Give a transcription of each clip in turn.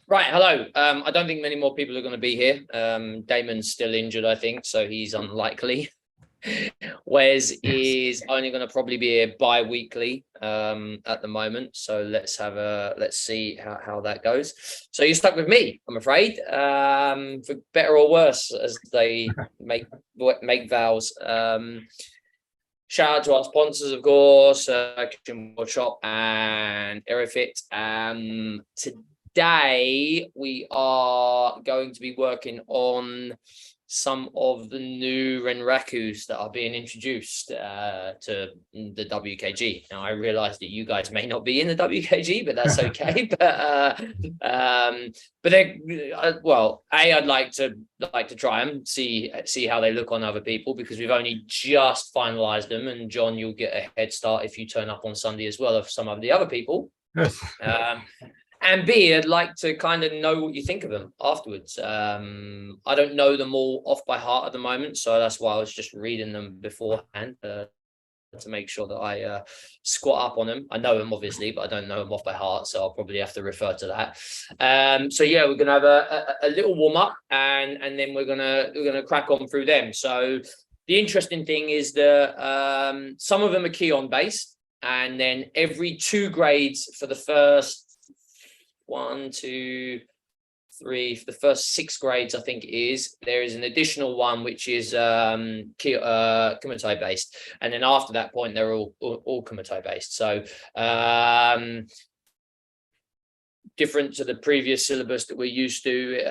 Right, hello. I don't think many more people are going to be here. Damon's still injured, I think, so he's unlikely. Wes is only going to probably be here bi-weekly at the moment. So let's see how that goes. So you're stuck with me, I'm afraid, for better or worse, as they make vows. Shout out to our sponsors, of course, Kitchen Workshop and Aerofit. Today we are going to be working on some of the new Renrakus that are being introduced to the WKG. Now I realize that you guys may not be in the WKG, but that's okay. But they, well, I'd like to try them, see how they look on other people, because we've only just finalized them. And John, you'll get a head start if you turn up on Sunday as well of some of the other people. Yes. And B, I'd like to kind of know what you think of them afterwards. I don't know them all off by heart at the moment, so that's why I was just reading them beforehand to make sure that I squat up on them. I know them obviously, but I don't know them off by heart, so I'll probably have to refer to that. So yeah, we're gonna have a little warm up, and then we're gonna crack on through them. So the interesting thing is that some of them are Keon based, and then every 2 grades for the first 1, 2, 3 for the first 6 grades, I think it is. There is an additional one which is Kumite based, and then after that point they're all Kumite based. So different to the previous syllabus that we're used to,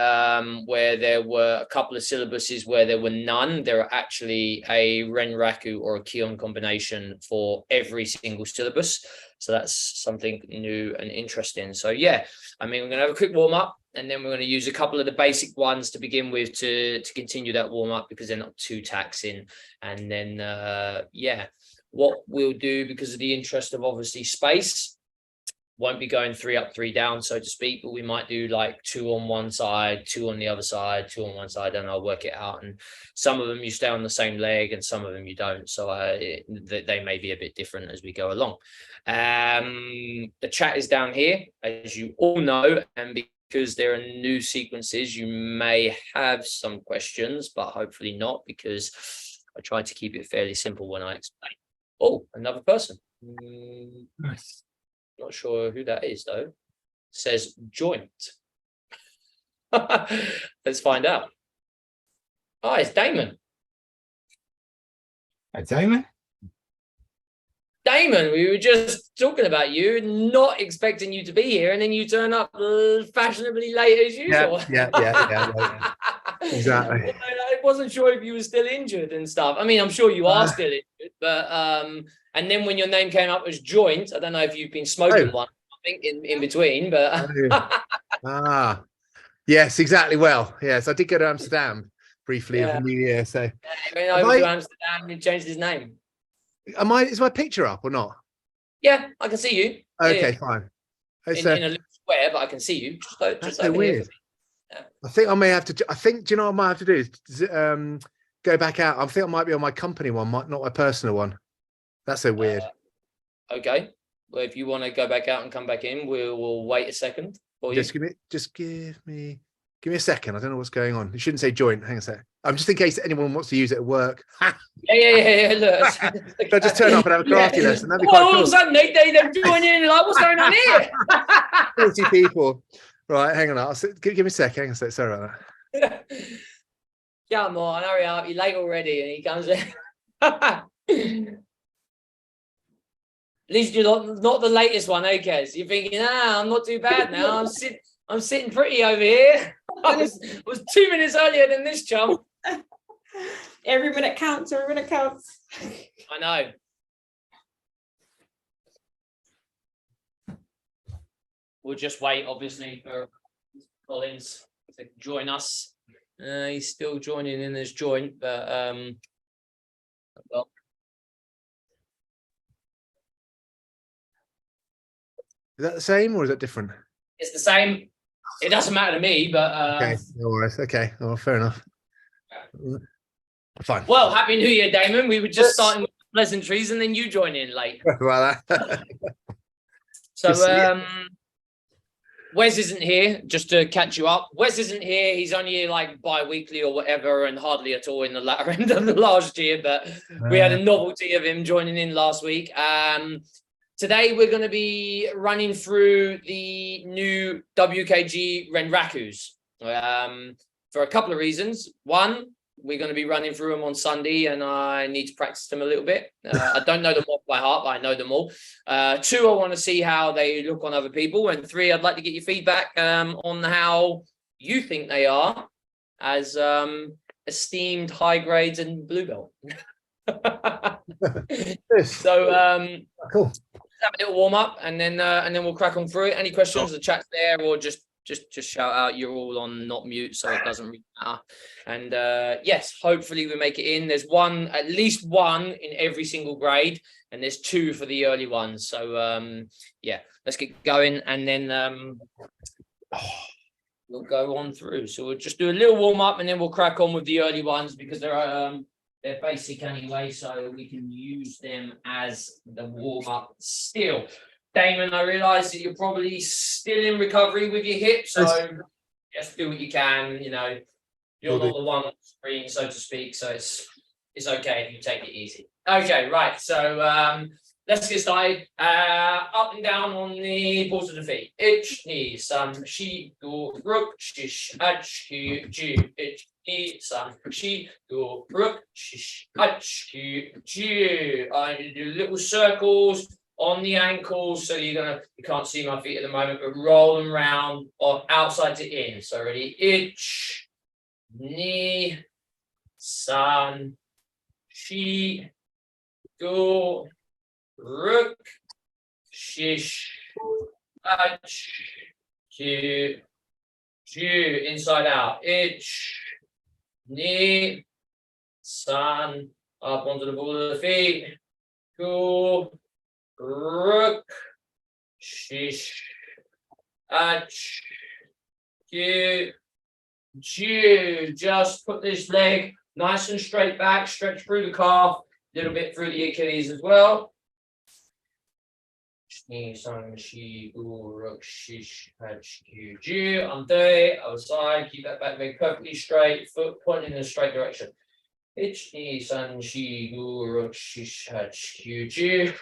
where there were a couple of syllabuses where there were none. There are actually a Renraku or a Keon combination for every single syllabus. So that's something new and interesting. So yeah, I mean, we're going to have a quick warm up, and then we're going to use a couple of the basic ones to begin with to continue that warm up, because they're not too taxing. And then, yeah, what we'll do, because of the interest of obviously space, won't be going 3 up, 3 down, so to speak, but we might do like 2 on one side, 2 on the other side, 2 on one side, and I'll work it out. And some of them you stay on the same leg, and some of them you don't. So they may be a bit different as we go along. The chat is down here, as you all know, and because there are new sequences, you may have some questions, but hopefully not, because I try to keep it fairly simple when I explain. Oh, another person. Nice. Not sure who that is though. Says joint. Let's find out. Oh, it's Damon. Hi, Damon. Damon, we were just talking about you, not expecting you to be here, and then you turn up fashionably late as usual. Yeah. Exactly. I wasn't sure if you were still injured and stuff. I mean, I'm sure you are still injured, but and then when your name came up as joint, I don't know if you've been smoking one, I think in between, but yes, exactly. Well, yes, I did go to Amsterdam briefly in the New Year. So he went over to Amsterdam and he changed his name. Is my picture up or not? Yeah, I can see you. Okay, yeah. fine. In a little square, but I can see you. That's so weird. Yeah. I think I may have to. Do you know what I might have to do? Is go back out. I think I might be on my company one, not my personal one. That's so weird. Okay. Well, if you want to go back out and come back in, we'll wait a second for you. Just give me a second. I don't know what's going on. You shouldn't say joint. Hang on a sec. I'm just in case anyone wants to use it at work. Yeah. Look. I'll just turn up and have a crafty lesson. That'd be quite cool. All of a sudden, they join in. Like, what's going on here? 40 people. Right, hang on. Give me a sec. Hang on a sec. Sorry about that. Come on, hurry up. You're late already. And he comes in. At least you're not the latest one, eh, Kez? You're thinking, I'm not too bad now. I'm sitting pretty over here. I was 2 minutes earlier than this chum. Every minute counts. I know. We'll just wait, obviously, for Collins to join us. He's still joining in as joint, but well. Is that the same or is it different? It's the same. It doesn't matter to me, but okay, no worries. Okay, well, fair enough. Fine. Well, happy New Year, Damon. We were just starting with pleasantries, and then you join in late. Well, So Wes isn't here, just to catch you up. Wes isn't here. He's only here like bi-weekly or whatever, and hardly at all in the latter end of the last year. But we had a novelty of him joining in last week. Today we're going to be running through the new WKG Renrakus for a couple of reasons. One, we're going to be running through them on Sunday, and I need to practice them a little bit. I don't know them off by heart, but I know them all. Two, I want to see how they look on other people. And three, I'd like to get your feedback on how you think they are as esteemed high grades and blue belt. So cool. Have a little warm up, and then we'll crack on through it. Any questions? The chat's there, or just shout out. You're all on not mute, so it doesn't really matter. And yes, hopefully we make it in. There's at least one in every single grade, and there's two for the early ones. So yeah, let's get going, and then we'll go on through. So we'll just do a little warm up, and then we'll crack on with the early ones because they're basic anyway, so we can use them as the warm up still. Damon, I realise that you're probably still in recovery with your hip, so just do what you can. You know, you're not the one on the screen, so to speak. So it's okay if you take it easy. Okay, right. So let's get started. Up and down on the balls of the feet. Ich, knee, sun, she, go, rook, shish, ach, q, ju, ich, knee, sun, she, go, rook, shish, ach, q, ju. I do little circles on the ankles, so you can't see my feet at the moment, but roll them round or outside to in. So ready, ich, knee, sun, she, go, rook, shish, ach, q, ju, inside out, ich, knee, sun, up onto the ball of the feet, go, rook, shish, ach, q, ju. Just put this leg nice and straight back, stretch through the calf, a little bit through the Achilles as well. Knee, sun, shi, gu, rook, shish, ach, q, ju. Enjoye, other side, keep that back leg perfectly straight, foot pointing in a straight direction. Ich, knee, sun, shi, gu, rook, shish, ach, q, ju.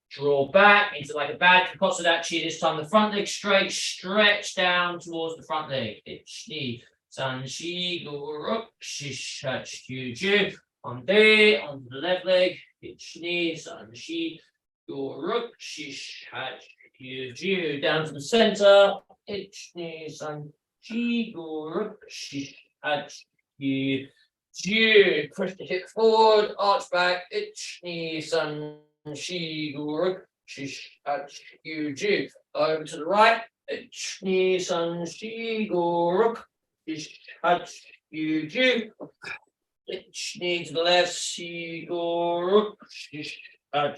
Draw back into like a bad Kapotsudachi. This time the front leg straight, stretch down towards the front leg. Ich, knee, sun, shi, gu, rook, shish, ach, q, ju. Enjoye, onto the left leg. Ich, knee, sun, shi, gu, rook, shish, ach, q, ju. Down to the center. Ich, knee, sun, shi, gu, rook, shish, ach, q, ju. Push the hip forward, arch back. Ich, knee, sun, shi, gu, rook, shish, ach, q, ju. Over to the right. Ich, knee, sun, shi, gu, rook, shish, ach, q, ju. Ich, knee to the left. Shi, gu, rook, shish, ach,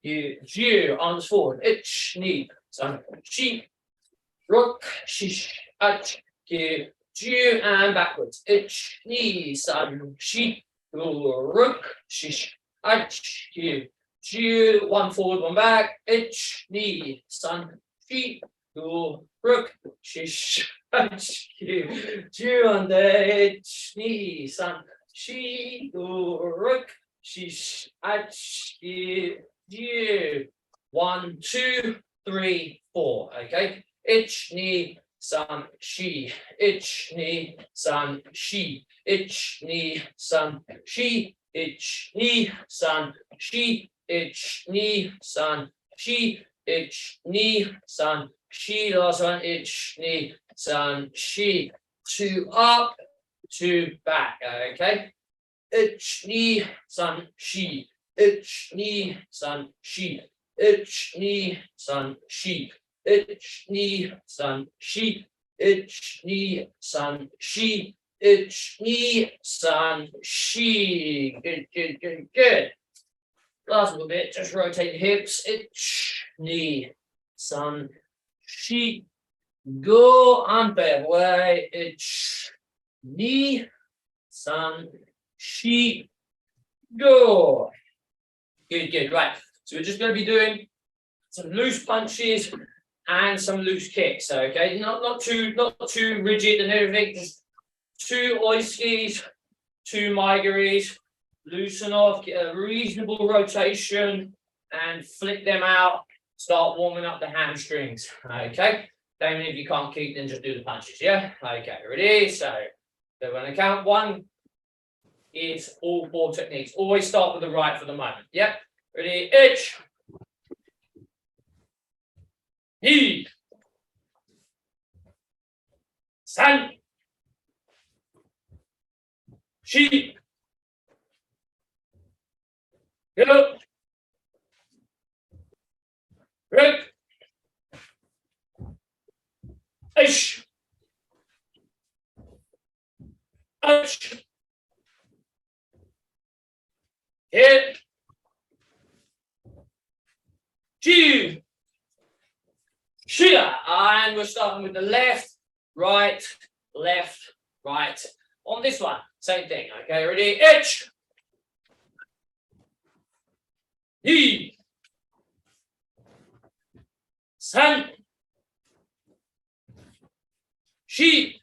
q, ju. Arms forward. Ich, knee, sun, shi, rook, shish, ach, q, ju. And backwards. Ich, knee, sun, shi, gu, rook, shish, ach, q, ju. One forward, one back. Ich, knee, sun, shi, gu, rook, shish, ach, q, ju. And ich, knee, sun, shi, gu, rook, shish, ach, q, ju. 1, 2, 3, 4. Okay. Ich, knee, sun, shi. Ich, knee, sun, shi. Ich, knee, sun, shi. Ich, knee, sun, shi. Ich, knee, sun, shi. Ich, knee, sun, shi. Last one. Ich, knee, sun, shi. 2 up, 2 back. Okay. Ich, knee, sun, shi. Ich, knee, sun, shi. Ich, knee, sun, shi. Ich, knee, sun, shi. Ich, knee, sun, shi. Ich, knee, sun, shi. Good, good, good, good. Last little bit, just rotate the hips. Ich, knee, sun, shi. Go and back away. Ich, knee, sun, shi. Go. Good, good. Right. So we're just going to be doing some loose punches and some loose kicks. Okay, not too rigid and everything. Just 2 oiskies, 2 maigaries, loosen off, get a reasonable rotation, and flick them out. Start warming up the hamstrings. Okay, Damien, if you can't keep, then just do the punches. Yeah. Okay, ready? So we're going to count 1. It's all 4 techniques. Always start with the right for the moment. Yeah. Ready? Ich. Ni. San. Shi. Go. Rick. Ish. Ish. Hit. Two. Shia. And we're starting with the left, right, left, right. On this one, same thing. Okay, ready? Ich. Ni. San. Shi.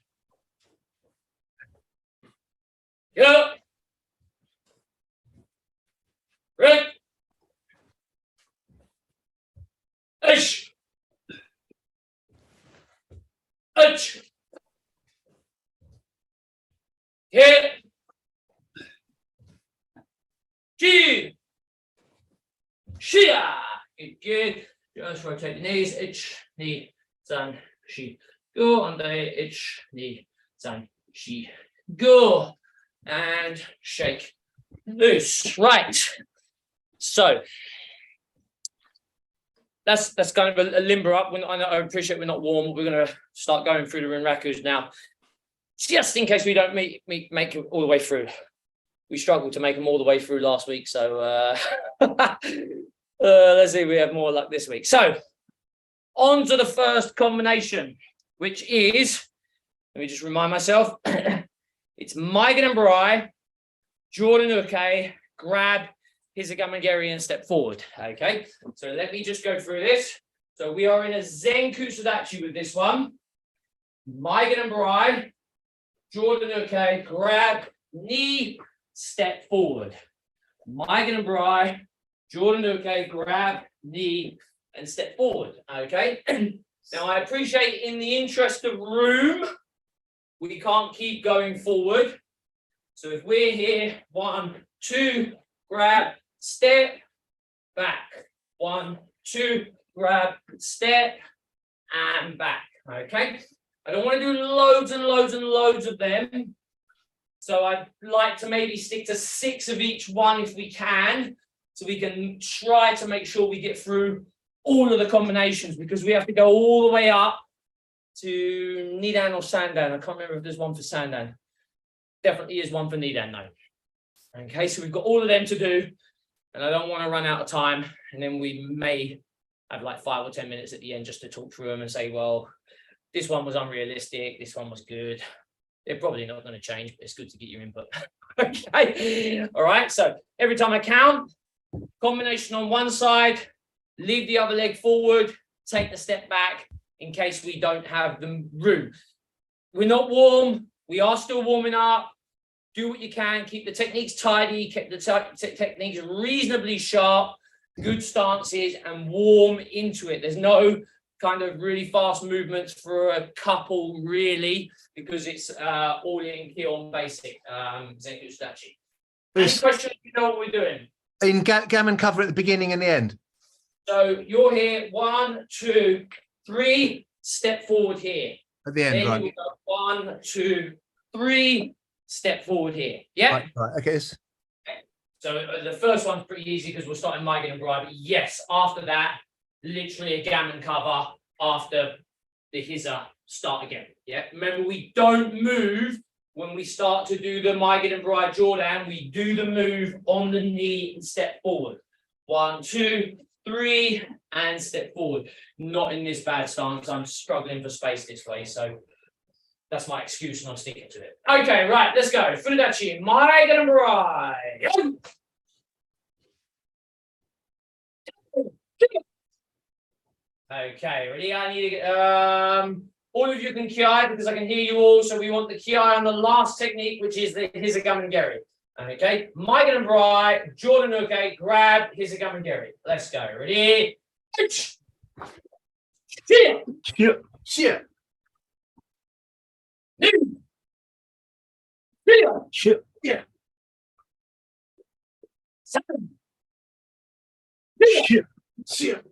Yo. Rick. Ish. Ich. Hit. G. Shia. Good. Just rotate the knees. Ich, knee, san, shi. Go. And ich, knee, san, shi. Go. And shake. Loose. Right. So that's kind of a limber up. I appreciate we're not warm. We're going to start going through the Renrakus now, just in case we don't make it all the way through. We struggled to make them all the way through last week, so let's see if we have more luck this week. So on to the first combination, which is, let me just remind myself, it's Maigan and Barai, Jordan Uke, grab, Hisagamageri and step forward. Okay, so let me just go through this. So we are in a Zen Kusadachi with this one. Maigan and Barai, Jordan Uke, grab, knee, step forward. Maigan and Barai, Jordan Uke, grab, knee, and step forward. Okay, now I appreciate in the interest of room, we can't keep going forward. So if we're here, 1, 2, grab, step, back. 1, 2, grab, step, and back. Okay. I don't want to do loads and loads and loads of them. So I'd like to maybe stick to 6 of each one if we can, so we can try to make sure we get through all of the combinations, because we have to go all the way up to Nidan or Sandan. I can't remember if there's one for Sandan. Definitely is one for Nidan though. Okay, so we've got all of them to do, and I don't want to run out of time, and then we may have like 5 or 10 minutes at the end just to talk through them and say, well, this one was unrealistic, this one was good. They're probably not going to change, but it's good to get your input. Okay, all right, so every time I count, combination on one side, leave the other leg forward, take the step back in case we don't have the room. We're not warm, we are still warming up. Do what you can, keep the techniques tidy, keep the techniques reasonably sharp, good stances, and warm into it. There's no kind of really fast movements for a couple, really, because it's all in Kion basic, Zen Ustachi. Any questions? You know what we're doing? In gammon cover at the beginning and the end. So you're here, 1, 2, 3, step forward here. At the end, then right. You go 1, 2, 3, step forward here. Yeah. Right. Okay. So the first one's pretty easy because we're starting Maigan and Barai. But yes, after that, literally a gammon cover after the Hisa start again. Yeah. Remember, we don't move when we start to do the Maigan and Barai Jordan. We do the move on the knee and step forward. 1, 2, 3, and step forward. Not in this bad stance. I'm struggling for space this way, so that's my excuse, and I'm sticking to it. Okay, right, let's go. Furudachi, Maigan and Barai. Okay, ready? I need to get, all of you can ki because I can hear you all. So we want the ki on the last technique, which is the hizagamangeri. Okay, Mike and Bri, Jordan, okay, grab hizagamangeri. Let's go. Ready? Cheer. Cheer. Cheer. Cheer. Cheer. Yeah. Seven. Cheer. Cheer.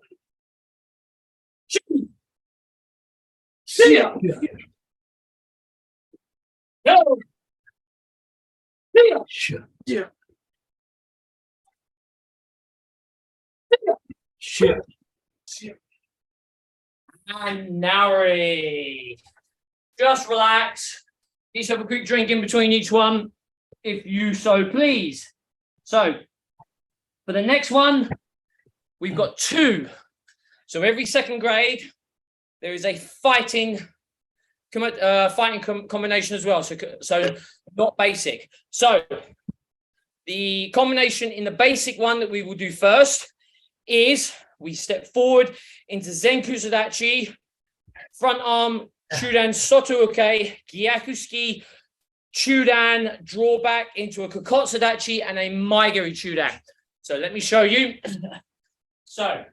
Cheer. Go. Cheer. Yeah. Cheer. Cheer. And Nowry. Just relax. Please have a quick drink in between each one, if you so please. So, for the next one, we've got 2. So every second grade, there is a fighting combination as well. So not basic. So the combination in the basic one that we will do first is we step forward into Zenku Sadachi, front arm, Chudan Soto Uke, Gyakuski, Chudan, draw back into a Kokotsu Dachi and a Maigari Chudan. So let me show you. So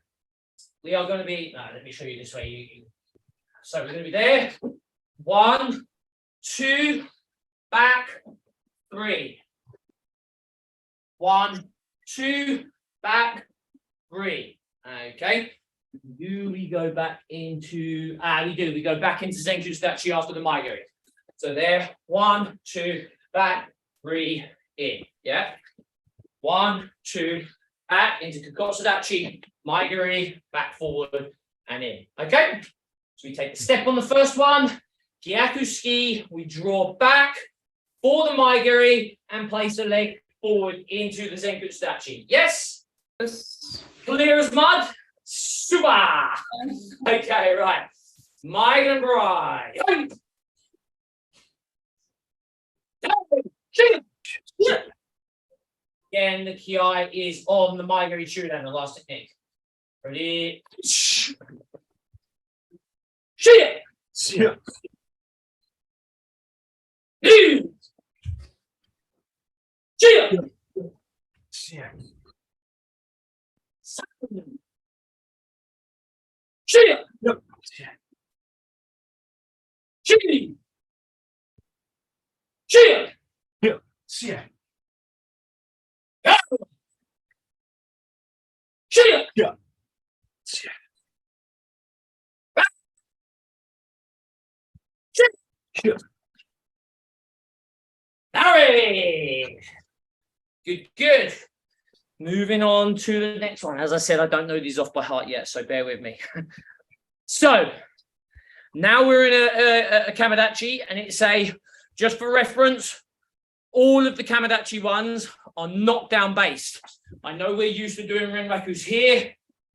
we are going to be, let me show you this way. So we're going to be there. 1, 2, back, 3. 1, 2, back, 3. Okay. Do we go back into, we go back into Zenku Sadachi after the Maigari. So there, 1, 2, back, 3, in. Yeah. 1, 2, back into Kokotsu Dachi, Maigari, back forward and in. Okay. So we take the step on the first one, Gyakuski, we draw back for the Maigari and place the leg forward into the Zenku Sadachi. Yes? Yes. Clear as mud? Super! Okay, right. Mike and Bri. Again, the ki is on the Maigari Chudan, the last technique. Ready? Shit! Cheer. Shit! Cheer. Cheer! Yep. Cheer! Cheer! Cheer. Cheer. Cheer! Yeah. Cheer. Cheer. Harry! Good, good. Moving on to the next one. As I said, I don't know these off by heart yet, so bear with me. So, now we're in a Kamadachi, and it's just for reference, all of the Kamadachi ones are knockdown based. I know we're used to doing Renrakus here,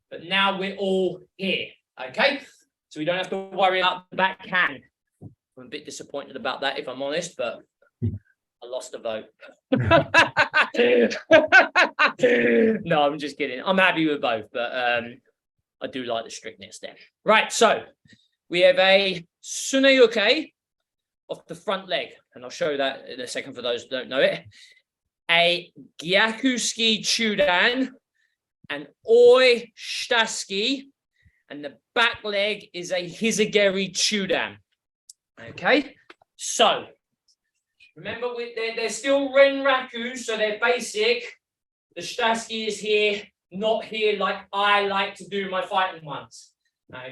but now we're all here, okay? So we don't have to worry about the backhand. I'm a bit disappointed about that, if I'm honest, but I lost a vote. No, I'm just kidding. I'm happy with both, but I do like the strictness there. Right, so we have a Suneuke off the front leg, and I'll show that in a second for those who don't know it. A Gyakuski Chudan, an Oi Shitaski, and the back leg is a Hizageri Chudan. Okay, so remember, they're still Renraku, so they're basic. The Shitaski is here, not here like I like to do my fighting ones.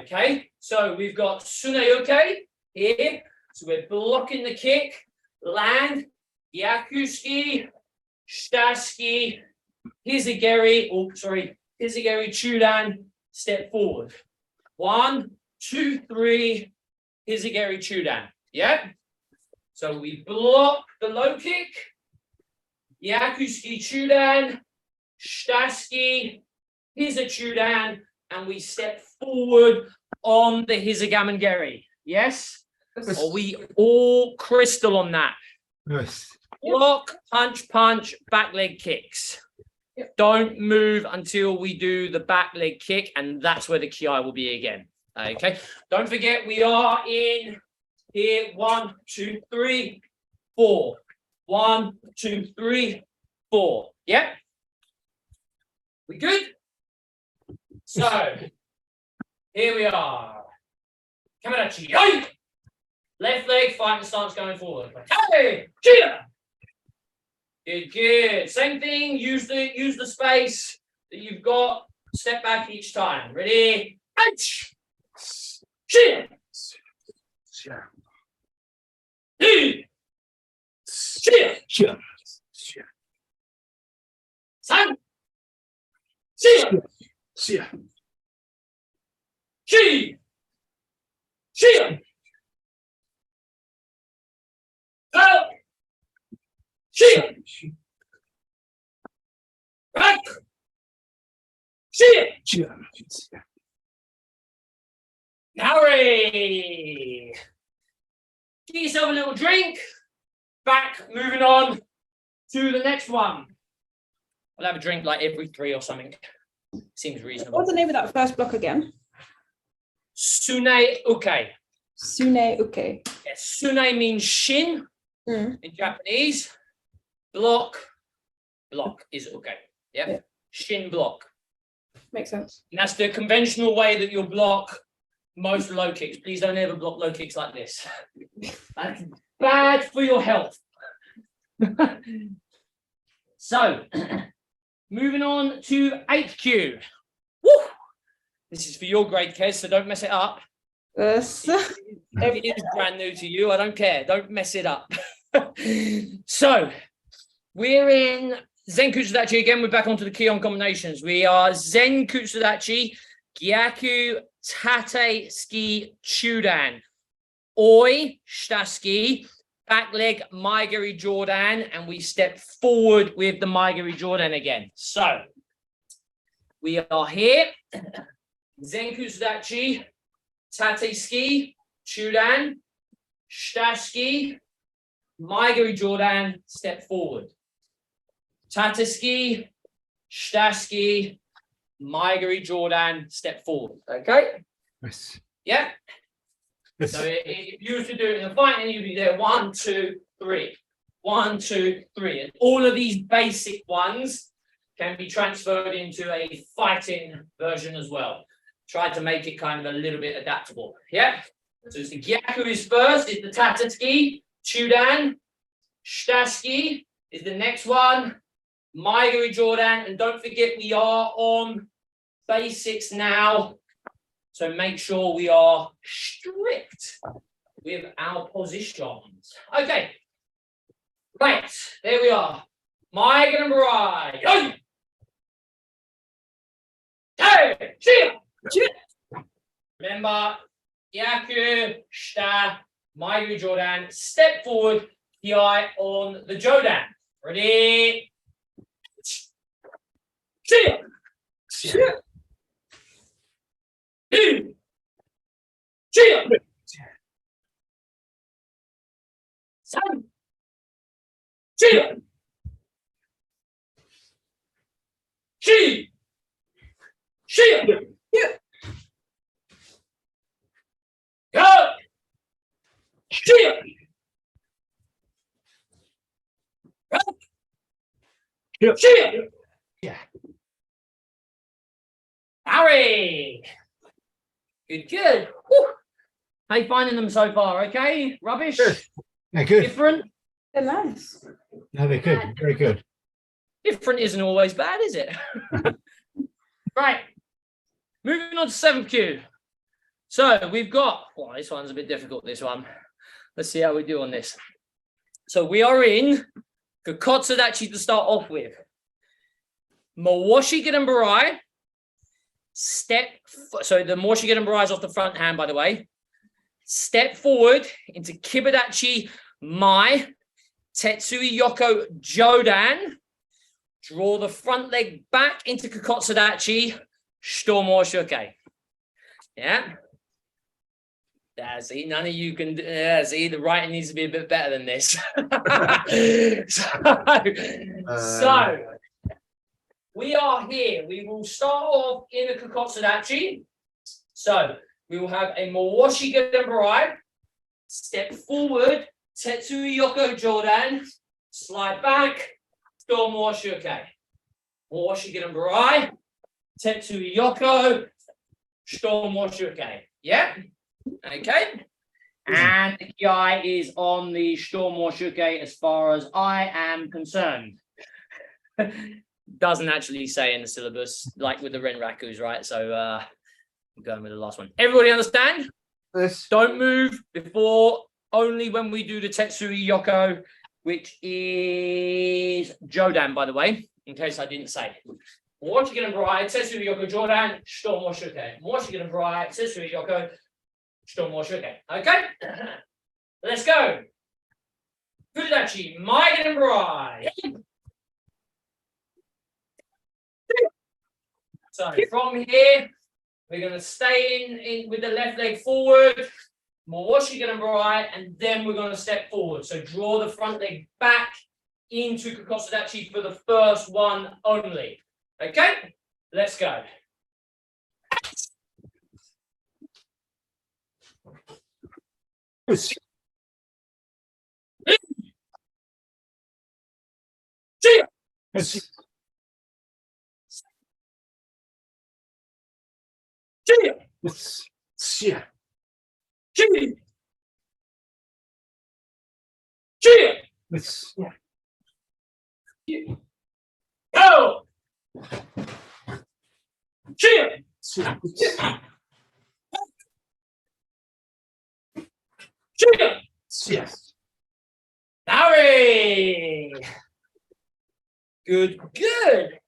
Okay, so we've got Suneuke here. So we're blocking the kick, land, Gyakuski, Shitaski, Hizageri, Hizageri Chudan, step forward. 1, 2, 3, Hizageri Chudan. Yeah? So we block the low kick, Gyakuski Chudan, Shitaski, Hizachudan, and we step forward on the Hizagamangeri. Yes? Are we all crystal on that? Yes. Block, punch, punch, back leg kicks. Yep. Don't move until we do the back leg kick, and that's where the ki will be again. Okay. Don't forget, we are in here. 1, 2, 3, 4. 1, 2, 3, 4. Yeah. We good? So here we are. Coming at you. Left leg, fighting stance going forward. Hey, cheer. Good, good. Same thing. Use the space that you've got. Step back each time. Ready? Ouch. Cheer. Cheer. Cheer. Cheer. Sam. Cheer. Cheer. Cheer. Cheer. Out. Cheer. Back. Cheer. Cheer. Hurry. Get yourself a little drink. Back, moving on to the next one. I'll have a drink like every 3 or something. Seems reasonable. What's the name of that first block again? Sune uke. Sune uke. Yes, sune means shin in Japanese. Block is uke. Yep. Yeah. Shin block. Makes sense. And that's the conventional way that you'll block most low kicks. Please don't ever block low kicks like this. That's bad for your health. So, moving on to 8th cue. Woo! This is for your grade, Kez, so don't mess it up. Yes. If it is brand new to you, I don't care. Don't mess it up. So, we're in Zen Kutsudachi again. We're back onto the Kion combinations. We are Zen Kutsudachi, Gyaku, Tate, Ski, Chudan. Oi, Shitaski, back leg, Maigiri Jordan, and we step forward with the Maigiri Jordan again. So, we are here. Zen Kutsudachi, Tate Ski, Chudan, Shitaski, Maigiri Jordan, step forward. Tate Ski, Shitaski, Maigiri Jordan, step forward. Okay? Yes. Yeah? Yes. So if you were to do it in a fight, and you'd be there 1, 2, 3. 1, 2, 3. And all of these basic ones can be transferred into a fighting version as well. Try to make it kind of a little bit adaptable. Yeah? So it's the Gyaku is first, it's the Tatatsuki, Chudan, Shitaski is the next one, Maigiri Jordan, and don't forget we are on basics now. So make sure we are strict with our positions. Okay. Right, there we are. Maigiri Mirai. Hey, cheer. Remember, Gyaku, Shita, Maigiri Jordan, step forward, PI on the Jodan. Ready? Cheer. Cheer. Cheer. Seven. Cheer. Cheer. Cheer. Go. Cheer. Go. Cheer. Yeah. Harry. Good, good. Woo. How you finding them so far? Okay? Rubbish? Good. Yeah, good. Different? They're nice. No, they're good. Very good. Different isn't always bad, is it? Right. Moving on to 7th cue. So we've got, well, this one's a bit difficult, this one. Let's see how we do on this. So we are in Kokotsudachi to start off with. Mawashi Giden Barai. So the Mawashi Giden Barai is off the front hand, by the way. Step forward into Kibadachi Mai. Tetsui Yoko Jodan. Draw the front leg back into Kokotsudachi. Shitomo Shuke. Yeah. See, none of you can. See, the writing needs to be a bit better than this. So we are here. We will start off in a Kokotsudachi. So we will have a Mawashi Gedanbarai, step forward, Tetsui Yoko Jodan, slide back, Storm Mawashi Uke. Mawashi Gedanbarai, Tetsui Yoko, Storm Mawashi Uke. Yeah? Okay. And the guy is on the Storm Mawashi Uke as far as I am concerned. Doesn't actually say in the syllabus, like with the Renrakus, right? So I'm going with the last one. Everybody understand? Yes. Don't move before, only when we do the Tetsui Yoko, which is Jodan, by the way, in case I didn't say. Mawashi Gedanbarai, Tetsui Yoko Jodan, Storm Mawashi Uke. Mawashi Gedanbarai, Tetsui Yoko, Storm Mawashi Uke. Okay? Let's go. Fudachi, my Gedanbarai. So from here, we're going to stay in with the left leg forward, Mawashi Gedanbarai, and then we're going to step forward. So draw the front leg back into Kokotsudachi for the first one only. Okay, let's go. Yes. Yes. Yes. Yeah. Yes. Go! Yes. Harry! Good, good.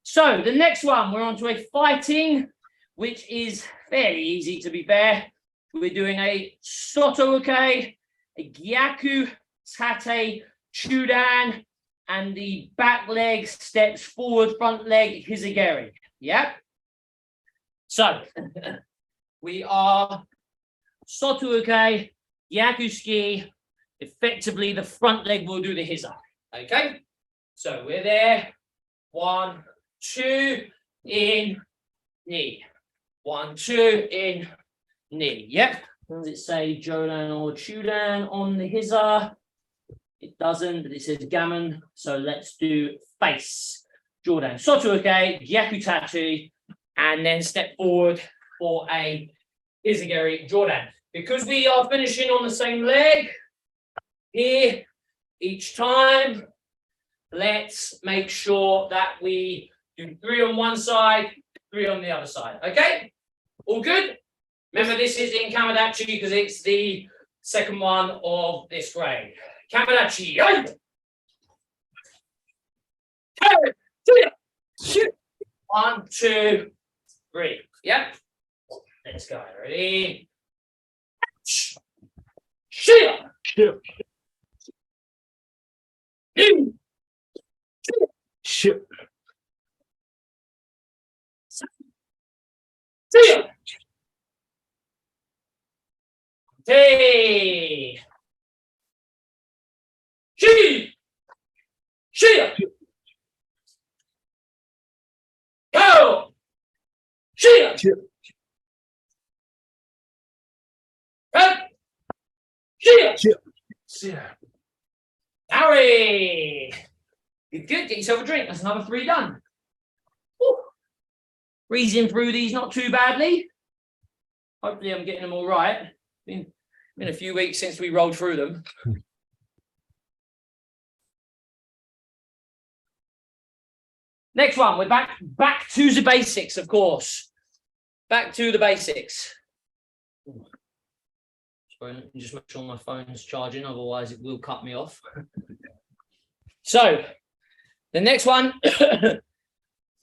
So the next one, we're on to a fighting, which is fairly easy to be fair. We're doing a Soto Uke, a Gyaku Tate Chudan, and the back leg steps forward, front leg Hizigeri. Yeah. So we are Soto Uke, Gyaku Ski. Effectively, the front leg will do the Hiza. Okay. So we're there. 1, 2, in, knee. 1, 2, in, knee. Yep. Does it say Jodan or Chudan on the Hiza? It doesn't, but it says Gammon. So let's do face. Jordan. Soto Uke, Gyaku Tachi, and then step forward for a Hizigeri Jordan. Because we are finishing on the same leg here each time, let's make sure that we do 3 on one side, 3 on the other side. Okay? All good? Remember, this is in Kamadachi because it's the second one of this grade. Kamadachi. 1, 2, 3. Yep. Let's go. Ready? Shia. Shit. Hey. She. Go. She. Harry. Good. Get yourself a drink. That's another 3 done. Woo. Breezing through these not too badly. Hopefully I'm getting them all right. Been a few weeks since we rolled through them. Next one, we're back to the basics, of course. Back to the basics. Sorry, let me just make sure my phone's charging, otherwise it will cut me off. So, the next one,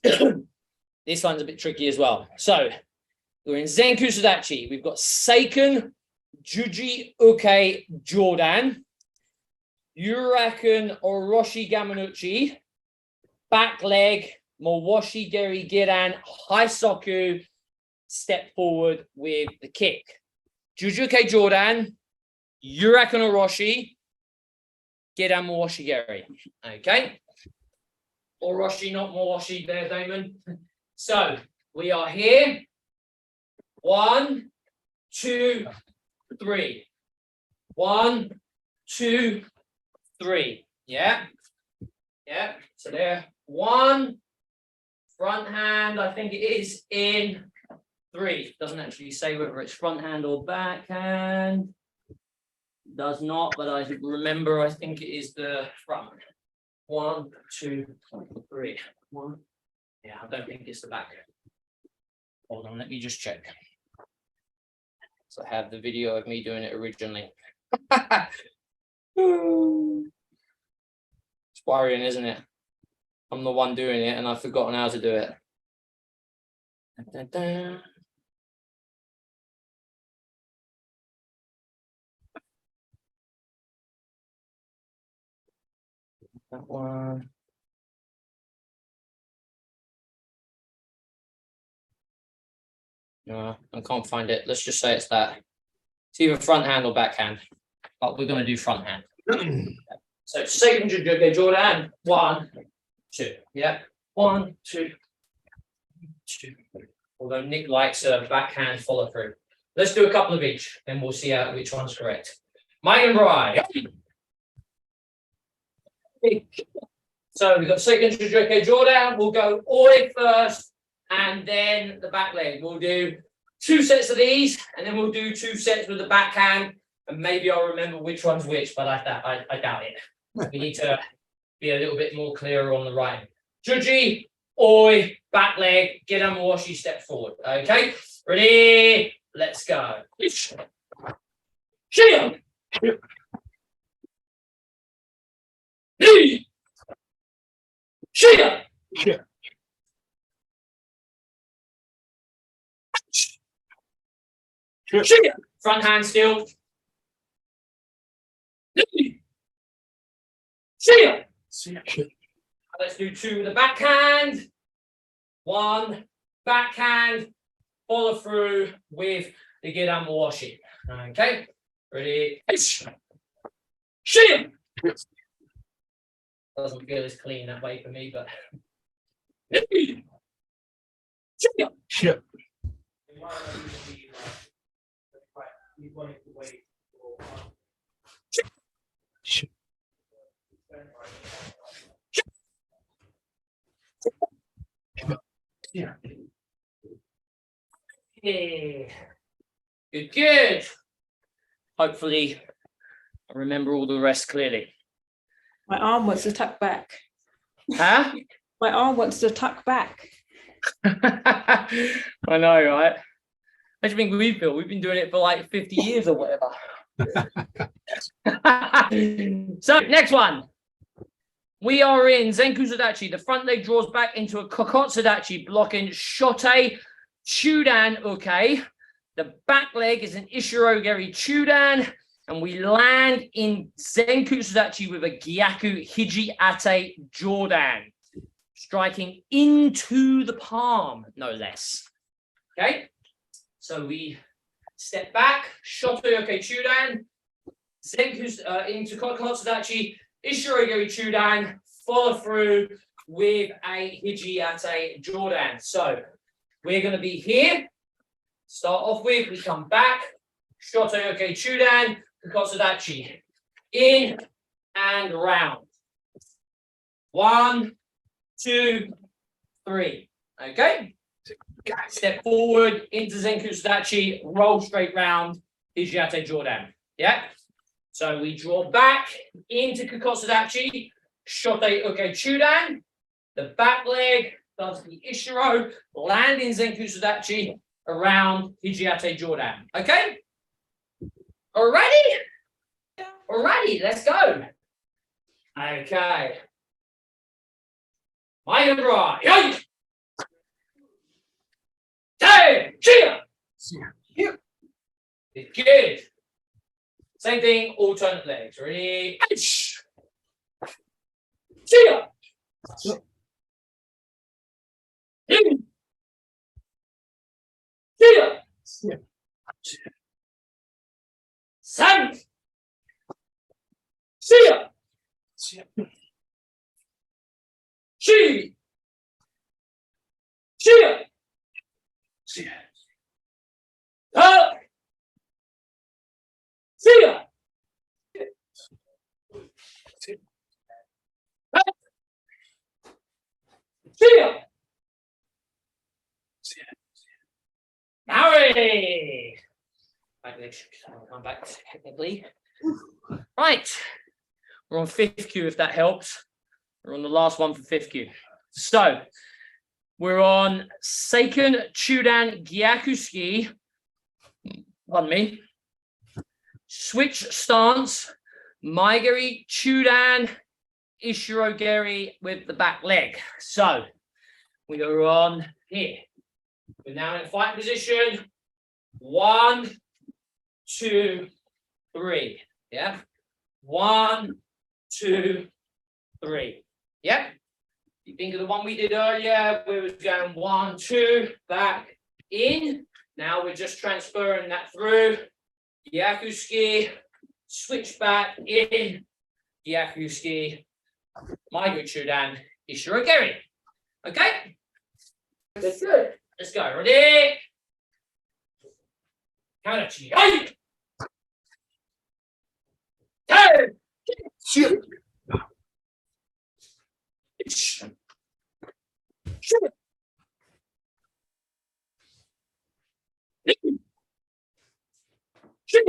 this one's a bit tricky as well. So, we're in Zenku Sudachi. We've got Seiken Juji Uke Jordan, Uraken Oroshi Gamanuchi, back leg, Mawashi Geri Giran, High Soku, step forward with the kick. Jujuke Jordan, Uraken Oroshi, Giran Mawashi Geri. Okay. Oroshi, not Moroshi there, Damon. So we are here. 1, 2, 3. 1, 2, 3. Yeah. Yeah. So there. 1. Front hand, I think it is in 3. Doesn't actually say whether it's front hand or back hand. Does not, but I remember I think it is the front. 1, 2, 3. 1. Yeah, I don't think it's the back. Hold on, let me just check. So I have the video of me doing it originally. It's worrying, isn't it? I'm the one doing it and I've forgotten how to do it. Dun, dun, dun. That one. No, I can't find it. Let's just say it's that. It's either front hand or back hand, but we're going to do front hand. So second enjoye, Jordan. 1, 2. Yeah. 1, 2, 2. Although Nick likes a backhand follow through. Let's do a couple of each, then we'll see which one's correct. Mike and Brian. So we've got second enjoye, Jordan. We'll go oi first, and then the back leg. We'll do 2 sets of these, and then we'll do 2 sets with the backhand, and maybe I'll remember which one's which, but I doubt it. We need to be a little bit more clearer on the right. Juji, oi, back leg, get on washi, step forward. Okay, ready? Let's go. Shia. Shia. Shia. Front hand still. Shia. Let's do 2 with the backhand. 1 backhand, follow through with the Gidan washi. Okay, ready? Shia. Doesn't feel as clean that way for me, but. Shit. Yeah. Good. Hopefully, I remember all the rest clearly. My arm wants to tuck back. Huh? My arm wants to tuck back. I know, right? How do you think we feel? We've been doing it for like 50 years or whatever. So, next one. We are in Zenku Sadachi. The front leg draws back into a Kokot Sadachi, blocking Shote Chudan Uke. The back leg is an Ishirogeri Chudan. And we land in Zenku Sadachi with a Gyaku Hiji Ate Jordan. Striking into the palm, no less. Okay? So we step back, Shoto Yoke Chudan, Zenku into Kokot Sadachi, Ishirogeri Chudan, follow through with a Hiji Ate Jordan. So we're going to be here. Start off with, we come back, Shoto Yoke Chudan, Kokot Sadachi, in and round. 1, 2, 3. Okay. Step forward into Zenku Sadachi, roll straight round, Hiji Ate Jordan. Yeah. So we draw back into Kokot Sadachi, Shote Uke Chudan. The back leg does the Ishiro, land in Zenku Sadachi, around Hiji Ate Jordan. Okay? Alrighty, let's go. Okay. My right. Yoink! Hey, cheer! Good. Same thing, alternate legs. Ready? Cheer! Cheer! San! Cheer! She. She. She. Up. See ya. See ya. Harry. Come back technically. Right. We're on 5th cue, if that helps. We're on the last one for 5th cue. So we're on Seiken Chudan Gyakuski. Pardon me. Switch stance. Maigari Chudan Ishirogeri with the back leg. So we are on here. We're now in a fighting position. 1, 2, 3. Yeah. 1, 2, 3. Yep. You think of the one we did earlier, we was going 1, 2, back, in. Now we're just transferring that through. Gyakuski, switch back, in. Gyakuski, Maigari Chudan, Ishirogeri. Okay? That's good. Let's go. Ready? KRT. Hey! Hey! Shit. Shit. Shit. Shit.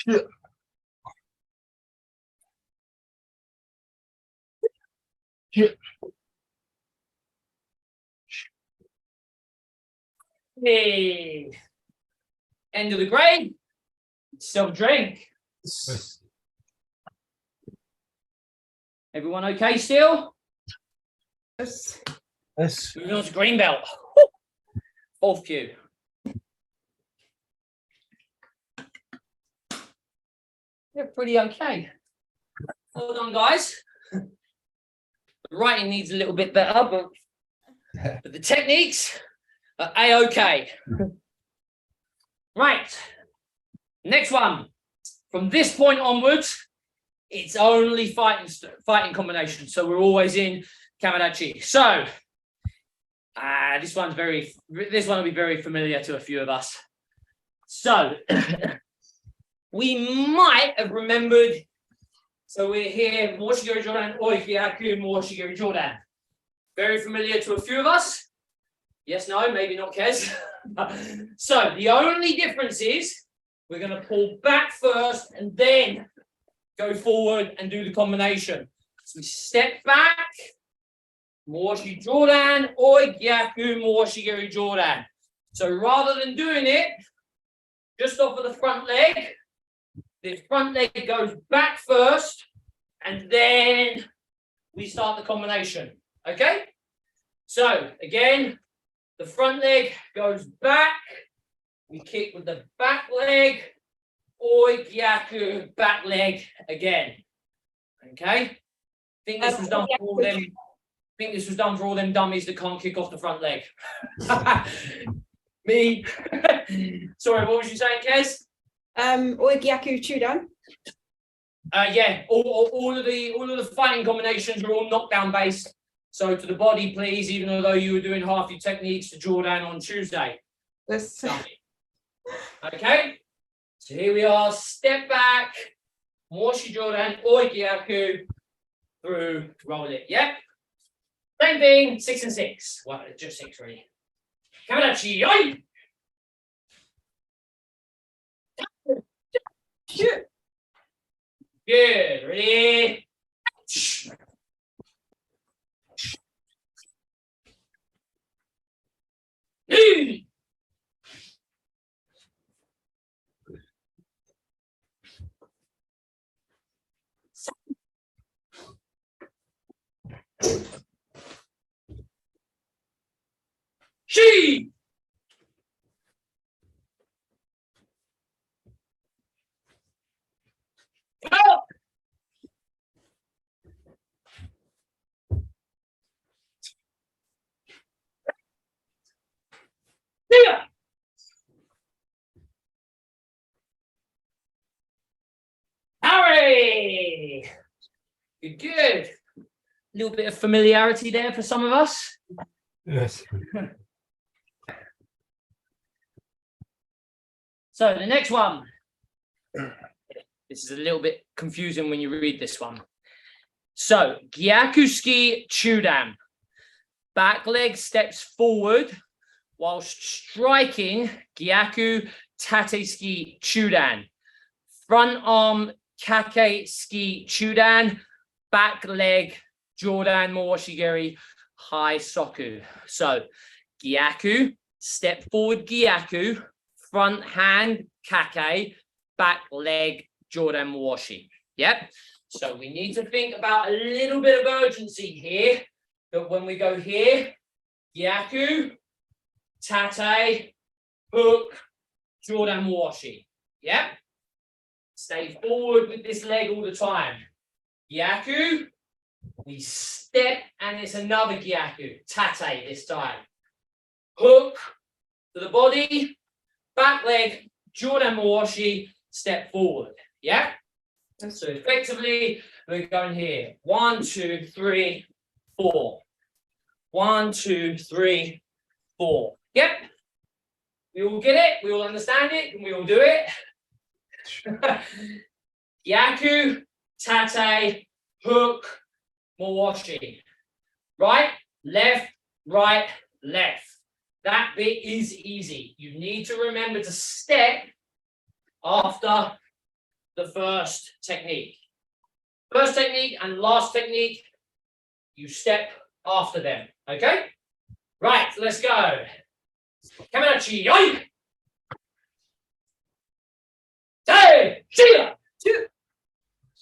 Shit. Shit. Hey. End of the grade. Still drink. Everyone okay still? Yes. Yes. Moving on to green belt. 4th cue. They're pretty okay. Well done, guys. The writing needs a little bit better, but the techniques are A-okay. Right. Next one. From this point onwards, it's only fighting combination. So we're always in Kamadachi. So this one will be very familiar to a few of us. So we might have remembered. So we're here, Moshigiri Jordan, Oikiaku, Moshigiri Jordan. Very familiar to a few of us. Yes, no, maybe not, Kez. So the only difference is we're going to pull back first and then go forward and do the combination. So we step back, Moshi Jordan, Oikiaku, Moshigiri Jordan. So rather than doing it just off of the front leg, the front leg goes back first, and then we start the combination. Okay? So again, the front leg goes back. We kick with the back leg. Oikiaku, back leg again. Okay? Think this was done for all them. Think this was done for all them dummies that can't kick off the front leg. Me. Sorry, what was you saying, Kez? Oikiaku Chudan. Yeah, all of the fighting combinations are all knockdown based. So to the body, please, even though you were doing half your techniques to Jordan on Tuesday. Yes. Okay, so here we are. Step back, Moshi Jordan, Oikiaku, through, roll it. Yep. Same thing, 6 and 6. Well, just 6 really. Kamadachi, yoi! Good. Ready? She. Good, good. A little bit of familiarity there for some of us. Yes. So the next one. This is a little bit confusing when you read this one. So, Gyakuski Chudan. Back leg steps forward whilst striking Gyaku Tateski Chudan. Front arm Kake Ski Chudan. Back leg Jordan Mawashigiri High Soku. So, Gyaku, step forward Gyaku, front hand Kake, back leg Jordan Mawashi. Yep. So we need to think about a little bit of urgency here. That when we go here, Gyaku, Tate, hook, Jordan Mawashi. Yep. Stay forward with this leg all the time. Gyaku, we step, and it's another Gyaku, Tate this time. Hook to the body, back leg, Jordan Mawashi, step forward. Yeah? So effectively, we're going here. 1, 2, 3, 4. 1, 2, 3, 4. Yep. We all get it, we all understand it, and we all do it. Gyaku, Tate, hook, Mawashi. Right, left, left. That bit is easy. You need to remember to step after the first technique. First technique and last technique, you step after them. Okay? Right, let's go. Kamerachi, oi! Hey, Shia!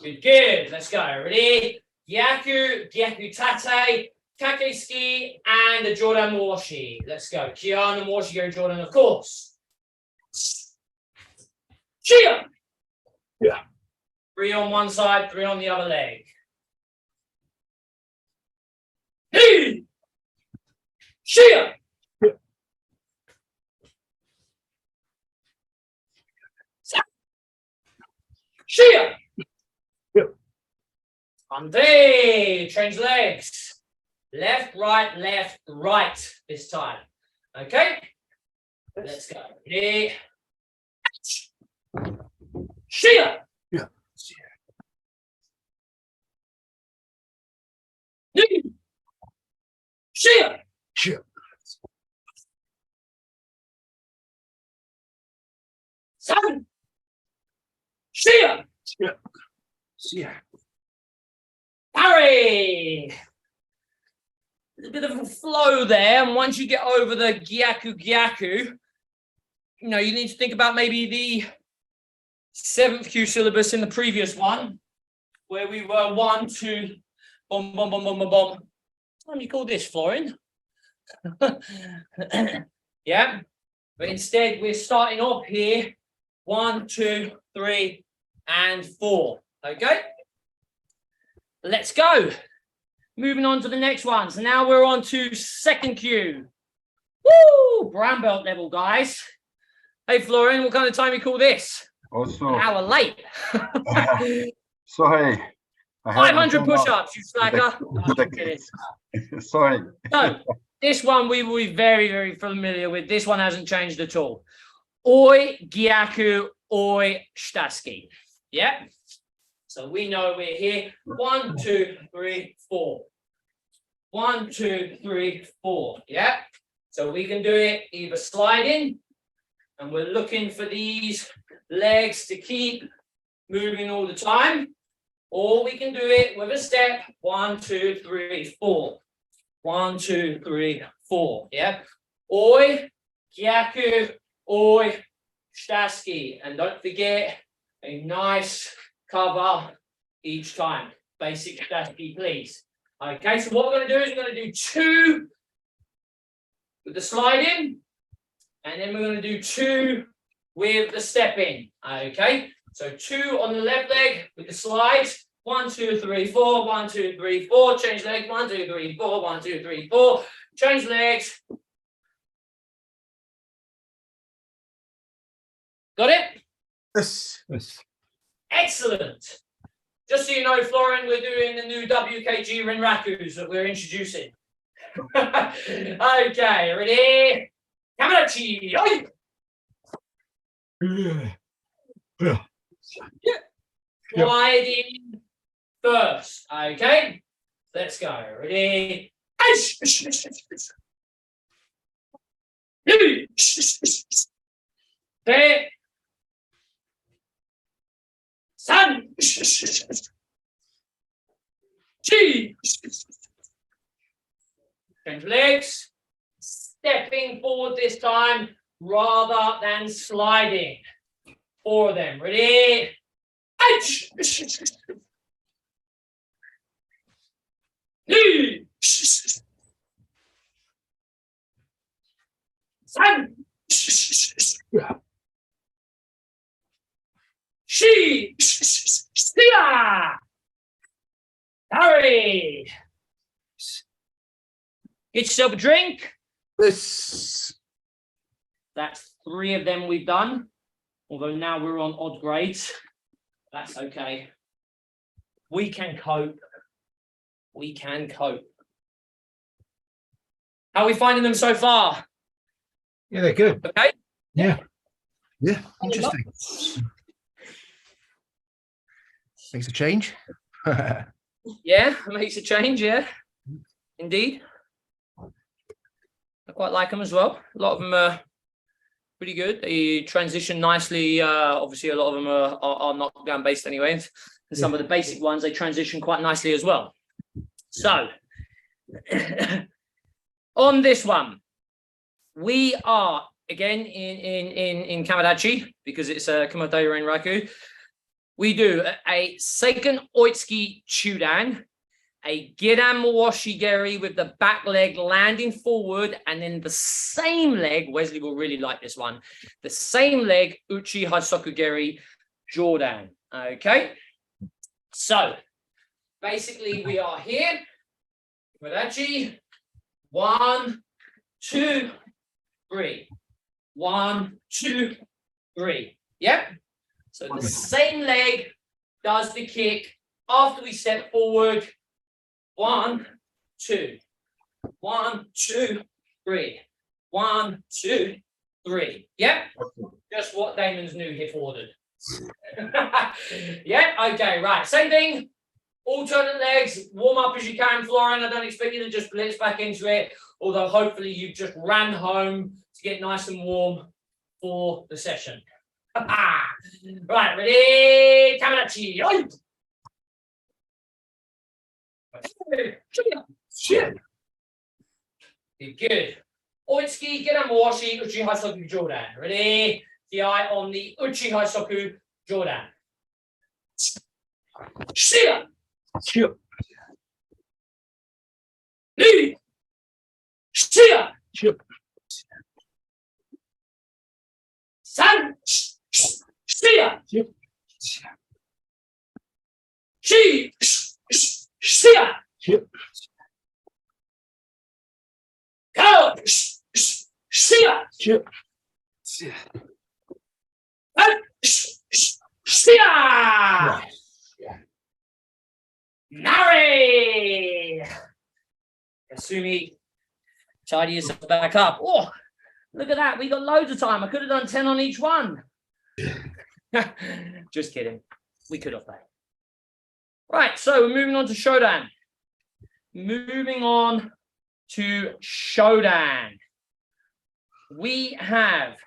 Good, good. Let's go. Ready? Gyaku, Gyaku Tate, Kake Ski, and the Jordan Mawashi. Let's go. Kiana Mawashi, go Jordan, of course. Shia! Yeah. 3 on one side, 3 on the other leg. Hey! Shia! Shia! Ante, change legs. Left, right this time. Okay? Let's go. Ready? Shia! Yeah. Shia! Shia! Seven! Shia! Yeah. Yeah. Parry! There's a bit of a flow there, and once you get over the Gyaku, you know, you need to think about maybe the 7th Q syllabus in the previous one, where we were 1, 2, bomb, bomb, bomb, bomb, bomb, bomb. What do you call this, Florin? Yeah, but instead we're starting off here, 1, 2, 3, and 4. Okay, let's go. Moving on to the next one. So now we're on to 2nd Q. Woo! Brown belt level, guys. Hey, Florin, what kind of time you call this? Also, An hour late. sorry. 500 push-ups, you slacker. Sorry. So, this one we will be very, very familiar with. This one hasn't changed at all. Oi, Gyaku, oi, Shtaski. Yeah? So we know we're here. 1, 2, 3, 4. 1, 2, 3, 4. Yeah? So we can do it either sliding, and we're looking for these legs to keep moving all the time, or we can do it with a step. 1, 2, 3, 4. 1, 2, 3, 4. Yeah? Oi, Gyaku, oi, Shtaski. And don't forget a nice cover each time. Basic Shtaski, please. Okay, so what we're going to do is we're going to do 2 with the sliding, and then we're going to do 2 with the step in. Okay, so 2 on the left leg with the slides. 1, 2, 3, 4. 1, 2, 3, 4. Change legs. 1, 2, 3, 4. 1, 2, 3, 4. Change legs. Got it? Yes. Excellent. Just so you know, Florin, we're doing the new WKG Renrakus that we're introducing. Okay, ready? Kamarachi! Gliding first. Okay, let's go. Ready? Okay. Sun. Change legs. Stepping forward this time rather than sliding. 4 of them. Ready? Sun. She. Hurry. Get yourself a drink. This. That's 3 of them we've done. Although now we're on odd grades. That's okay. We can cope. We can cope. How are we finding them so far? Yeah, they're good. Okay. Yeah. Yeah. Interesting. Makes a change. Yeah, it makes a change. Yeah, indeed. I quite like them as well. A lot of them are pretty good. They transition nicely. Obviously, a lot of them are knockdown based anyway. And some of the basic ones, they transition quite nicely as well. So, on this one, we are again in Kamadachi because it's a Komodo Renraku. We do a Seiken Oitsuki Chudan, a Giran Mawashigeri with the back leg landing forward, and then the same leg, Wesley will really like this one, the same leg, Uchi Hasokugeri Jordan. Okay, so basically we are here, Kamadachi, 1, 2, 3, 1, 2, 3, yep. So the same leg does the kick after we step forward. 1, 2, 1, 2, 3, 1, 2, 3. Yep. Just what Damon's new hip ordered. Yep. Okay. Right. Same thing. Alternate legs. Warm up as you can, Florin. I don't expect you to just blitz back into it. Although hopefully you just ran home to get nice and warm for the session. Right, ready? Kamadachi. Good. Oitsuki, Geramoshi, Uchi Hasoku Jordan. Ready? The eye on the Uchi Hasoku Jordan. Shia. Shia. Ni. Shia. Shia. San. Shia. Shia. Shi. Shia. Shia. Go. Shia. Shia. Shia. Nari. Kasumi, tidy yourself back up. Oh, look at that. We got loads of time. I could have done 10 on each one. Just kidding. We could have played. Right, so we're moving on to Shodan. Moving on to Shodan. We have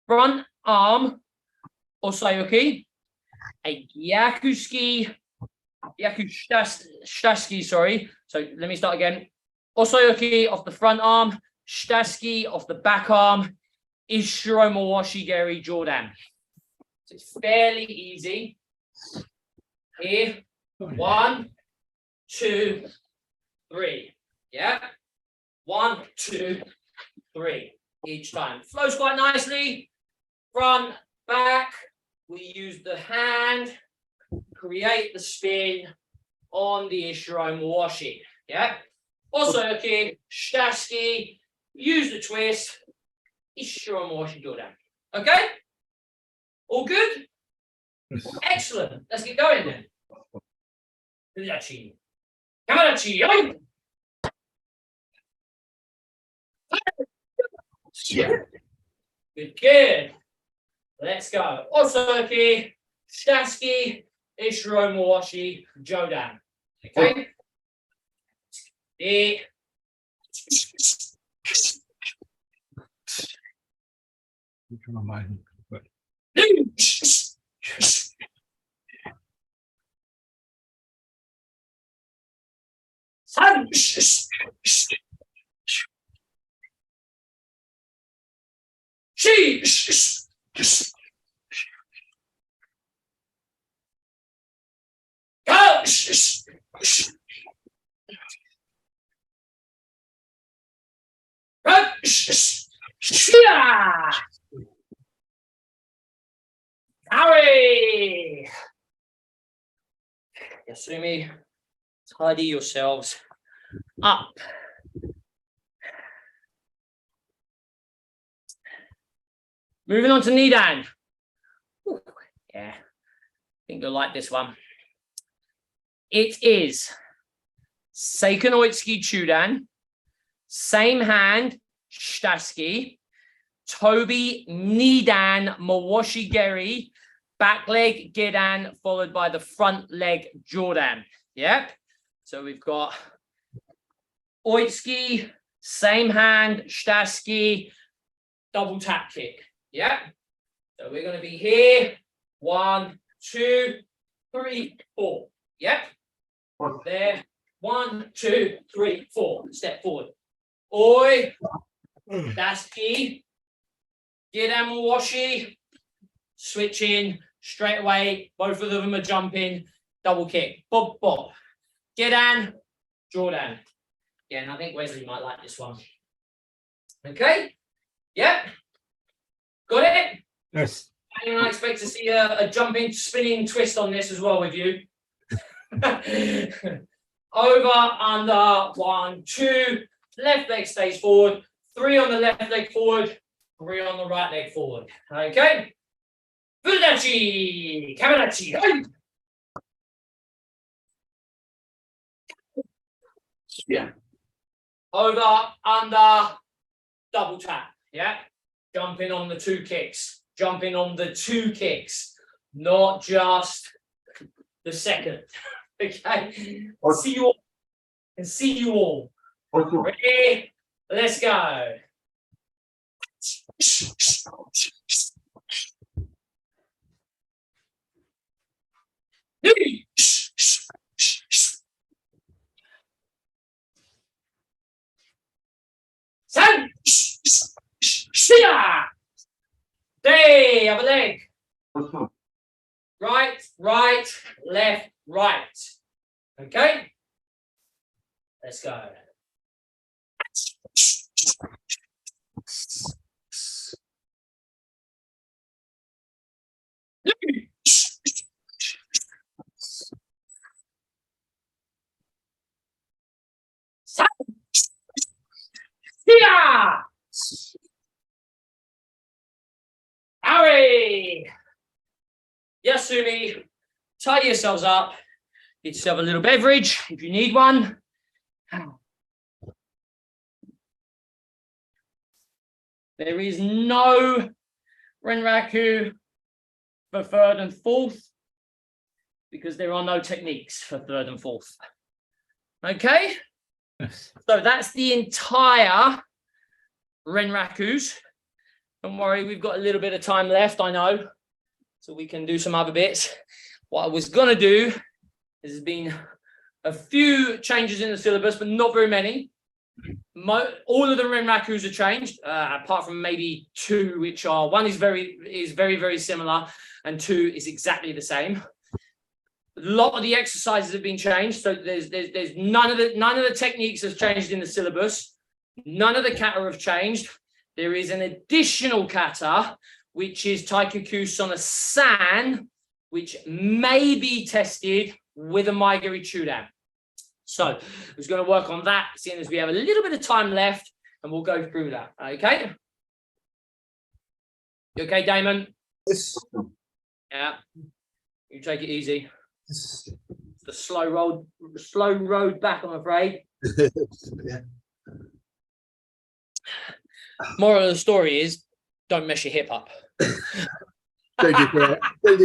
front arm Osayuki, a Yakushitaski, sorry. So let me start again. Osayuki off the front arm, Shitaski off the back arm, Ishiro Mawashigeri Jordan. So it's fairly easy. Here, 1, 2, 3. Yeah. 1, 2, 3 each time. Flows quite nicely. Front, back. We use the hand, create the spin on the Ishiro Mawashi. Yeah. Osayuki, Shitaski, use the twist. Ishiro Mawashi Jordan. Okay? All good? Excellent. Let's get going then. Kamachi. Kamachi. Good, good. Let's go. Osoki, Shtaski, Ishiro Mawashi, Jodan. Okay. Harry! Yasumi, tidy yourselves up. Moving on to Nidan. Ooh, yeah, I think you'll like this one. It is Seikonoitsuki Chudan, same hand, Shtaski, Toby, Nidan, Mawashi Geri, back leg, Gedan, followed by the front leg, Jordan. Yep. So we've got Oitsuki, same hand, Shtaski, double tap kick. Yeah. So we're going to be here. 1, 2, 3, 4. Yep. There. 1, 2, 3, 4. Step forward. Oi. Shtaski. Gedan Mawashi. Switch in straight away. Both of them are jumping. Double kick. Bob, bob. Gedan. Jordan. Yeah, and I think Wesley might like this one. Okay. Yep. Got it? Yes. And I expect to see a jumping, spinning twist on this as well with you. Over, under, 1, 2. Left leg stays forward. 3 on the left leg forward. 3 on the right leg forward. Okay. Fudachi. Kamadachi. Yeah. Over, under, double tap. Yeah. Jumping on the 2 kicks. Jumping on the 2 kicks. Not just the second. Okay. See you all. And see you all. Ready? Let's go. San. Hey, other leg. Right, right, left, right. Okay. Let's go. Harry! Yasumi, tidy yourselves up. Get yourself a little beverage if you need one. There is no Renraku for 3rd and 4th because there are no techniques for 3rd and 4th. Okay? Yes. So that's the entire Renrakus. Don't worry, we've got a little bit of time left, I know. So we can do some other bits. What I was going to do, there's been a few changes in the syllabus, but not very many. All of the Renrakus are changed, apart from maybe 2, which are, one is very, very similar, and 2 is exactly the same. A lot of the exercises have been changed, so there's none of the techniques have changed in the syllabus. None of the kata have changed. There is an additional kata, which is Taikaku Sona San, which may be tested with a Maigiri Chudan. So I was going to work on that, seeing as we have a little bit of time left, and we'll go through that. Okay? You okay, Damon? Yes. Yeah. You take it easy. It's the slow road back, I'm afraid. Yeah. Moral of the story is, don't mess your hip up. Don't do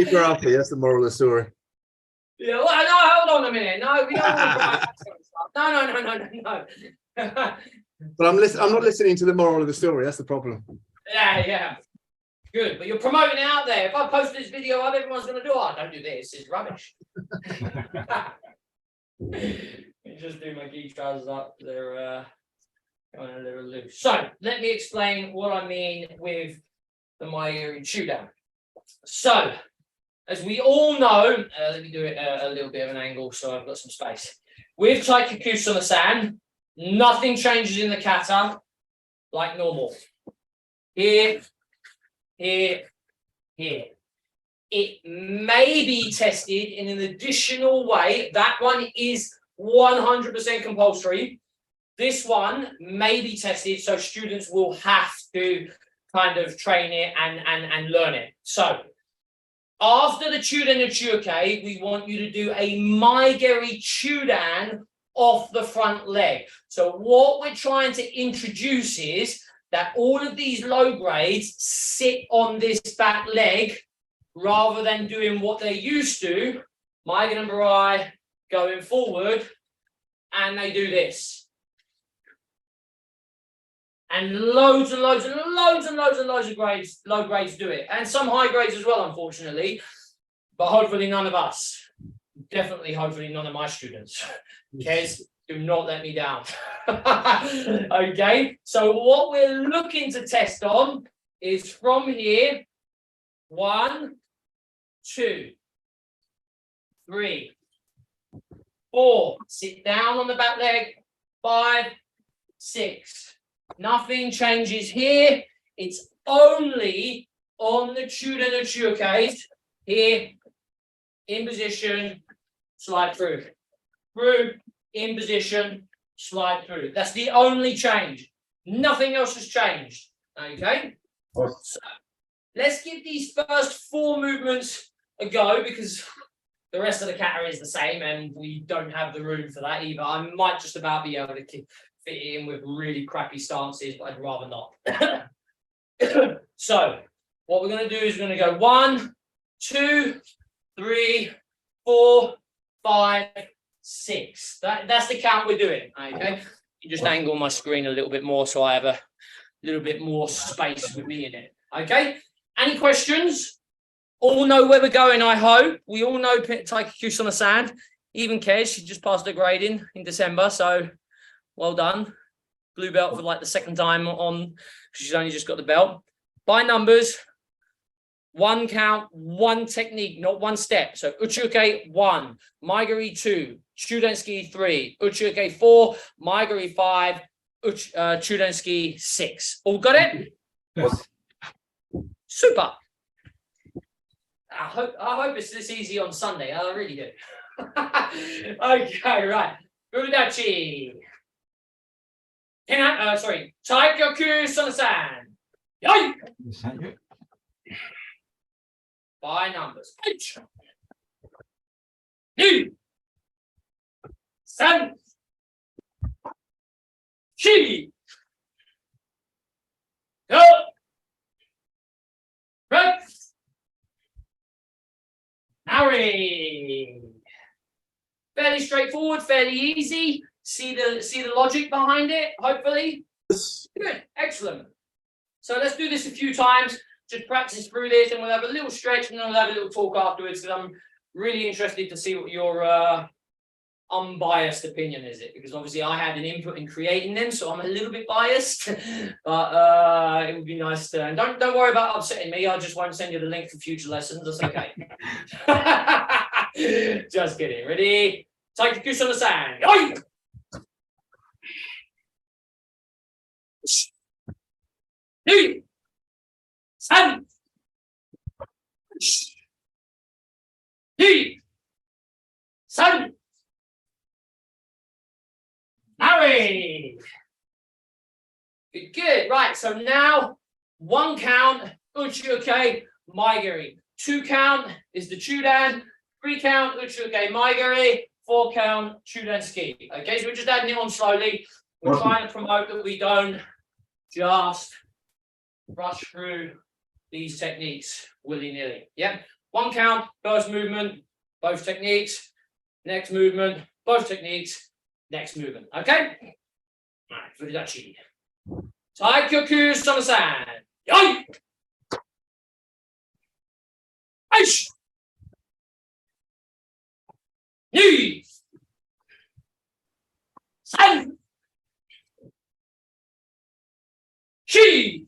karate. That's the moral of the story. Yeah, well, no, hold on a minute. No, we don't want to drive that sort of stuff. No. But I'm not listening to the moral of the story. That's the problem. Yeah. Good, but you're promoting it out there. If I post this video up, everyone's going to do, oh, don't do this. It's rubbish. Let me just do my gi trousers up. They're going a little loose. So let me explain what I mean with the Maigiri Chudan. So, as we all know, let me do it a little bit of an angle so I've got some space. With Taikakusana-san, nothing changes in the kata like normal. Here. It may be tested in an additional way. That one is 100% compulsory. This one may be tested, so students will have to kind of train it and learn it. So after the Chudan and Chukai, we want you to do a Maigiri Chudan off the front leg. So what we're trying to introduce is that all of these low grades sit on this back leg rather than doing what they used to, Maigiri and Barai going forward, and they do this. And loads of grades, low grades do it. And some high grades as well, unfortunately. But hopefully none of us. Definitely, hopefully none of my students. Kez, do not let me down. Okay, so what we're looking to test on is from here, 1, 2, 3, 4. Sit down on the back leg. 5, 6. Nothing changes here. It's only on the Chudan and Chukai. Here, in position, slide through. Through, in position, slide through. That's the only change. Nothing else has changed. Okay? So, let's give these first 4 movements a go because the rest of the kata is the same and we don't have the room for that either. I might just about be able to fit it in with really crappy stances, but I'd rather not. So, what we're going to do is we're going to go 1, 2, 3, 4, 5, 6. That's the count we're doing. Okay, you just angle my screen a little bit more so I have a little bit more space with me in it. Okay, any questions? All know where we're going, I hope. We all know Taikakusana-san. Even Kez, she just passed her grading in December, so well done. Blue belt for like the second time on. She's only just got the belt. By numbers, 1 count, 1 technique, not 1 step. So Uchiuke 1, Maigiri 2, Chudenski 3, Uchiuke 4, Maigiri 5, Chudenski 6. All got it? Yes. Super. I hope it's this easy on Sunday. I really do. Okay, right. Udachi. Taikakusana-san. Yay! By numbers. 2, 3, 4, 5, Harry. Fairly straightforward, fairly easy. See the logic behind it, hopefully. Good, excellent. So let's do this a few times. Just practice through this and we'll have a little stretch and then we'll have a little talk afterwards because I'm really interested to see what your unbiased opinion is it, because obviously I had an input in creating them, so I'm a little bit biased. But it would be nice to. And don't worry about upsetting me. I just won't send you the link for future lessons. That's okay. Just kidding. Ready? Taikakusana-san. Yoi! Two, 3, 2, 3. Harry. Good. Right. So now 1 count, Uchiuke, Maigiri. 2 count is the Chudan. 3 count Uchuke Maigari, 4 count Chudenski. Okay, so we're just adding it on slowly. We're trying to promote that we don't just rush through these techniques willy-nilly. Yeah, 1 count, first movement, both techniques, next movement, both techniques, next movement. Okay? All right, Fudachi. Taikyoku Sonosan. Yoi! Aish! Ni! San! Shi!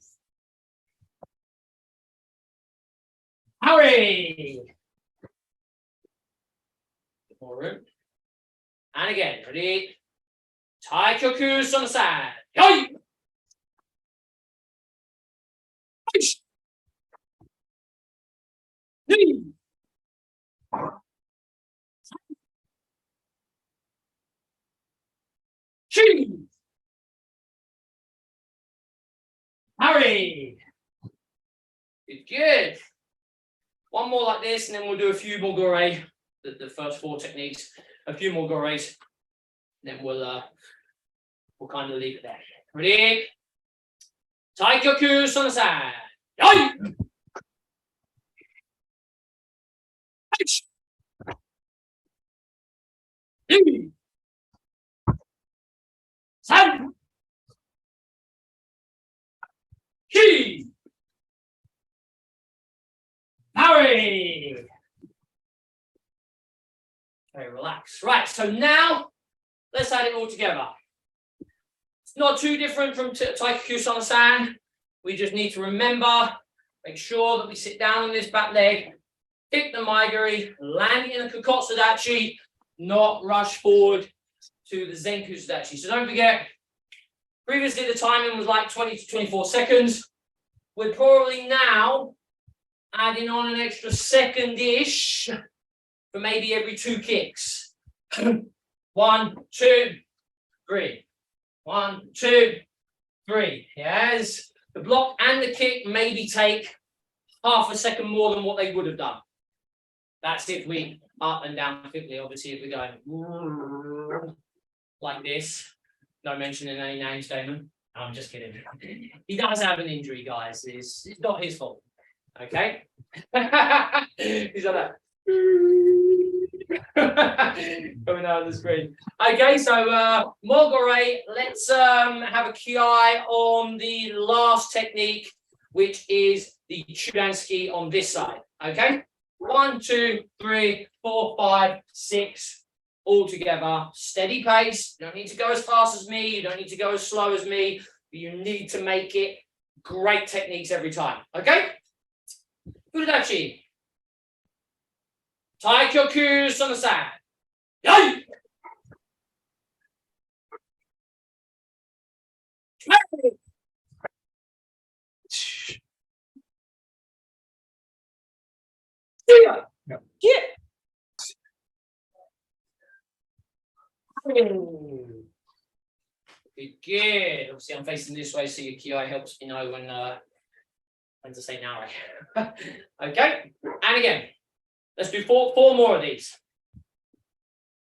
Hurry! More room. And again, ready? Taikyoku Sonosan. Yoi! Aish! Ni! Shi! Hurry! Good. One more like this, and then we'll do a few more gore. The first 4 techniques, a few more gores, then we'll kind of leave it there. Ready? Taikyoku Sonosan. Yoi! Aish! Ni! San! Shi! Hurry! Okay, relax. Right, so now let's add it all together. It's not too different from Taikyoku Sonosan. We just need to remember, make sure that we sit down on this back leg, kick the Maigari, land it in a Kokotsu Dachi, not rush forward to the Zenku Dachi. So don't forget, previously the timing was like 20 to 24 seconds. We're probably now adding on an extra second-ish for maybe every 2 kicks. 1, 2, 3. 1, 2, 3. Yes. The block and the kick maybe take half a second more than what they would have done. That's if we up and down quickly. Obviously, if we're going like this, no mentioning any names, Damon. I'm just kidding. He does have an injury, guys. It's not his fault. Okay? He's like that. Coming out of the screen. Okay, so Mogore, let's have a QI on the last technique, which is the Chudanski on this side. Okay? 1, 2, 3, 4, 5, 6. All together, steady pace. You don't need to go as fast as me. You don't need to go as slow as me. But you need to make it great techniques every time. Okay? Fudachi. Taikyoku Sonosan. Yoi! Yeah. Good. Obviously, I'm facing this way, so your QI helps me know when to say now. Okay. And again, let's do four more of these.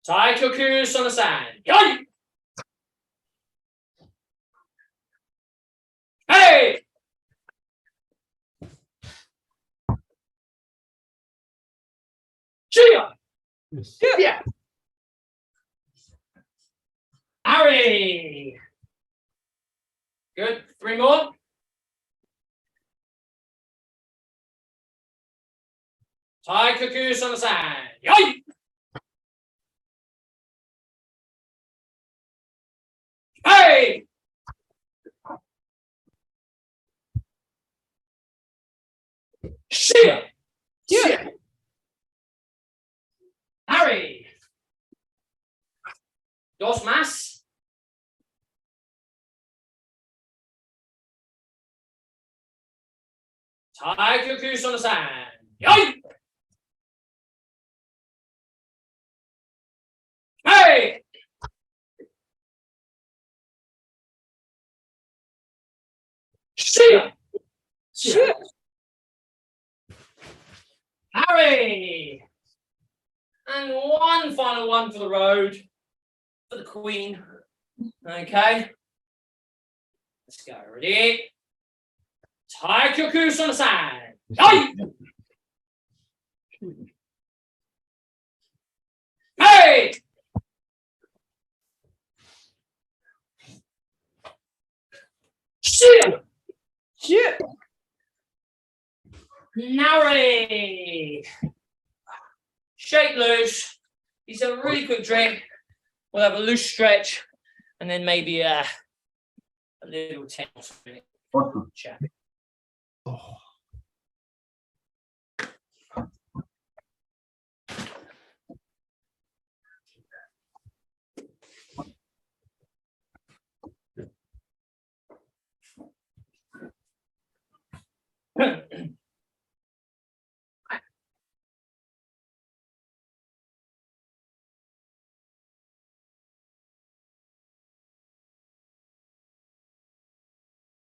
Taikyoku Sonosan. Yoi! Hey! Chia! Yeah. Harry. Good. 3 more. Taikyoku Sonosan. Yoi! Hey! Shia! Yeah. Harry. 2 más. Taikyoku Sonosan. Yoi! Hey! Shia! Shia! Harry! And one final one for the road, for the queen. Okay. Let's go. Ready? Tie your goose on the side. Hey! Hey! Shit! Shit. Now ready. Shake loose. These are a really quick drink. We'll have a loose stretch and then maybe a little 10 minute chat. Oh.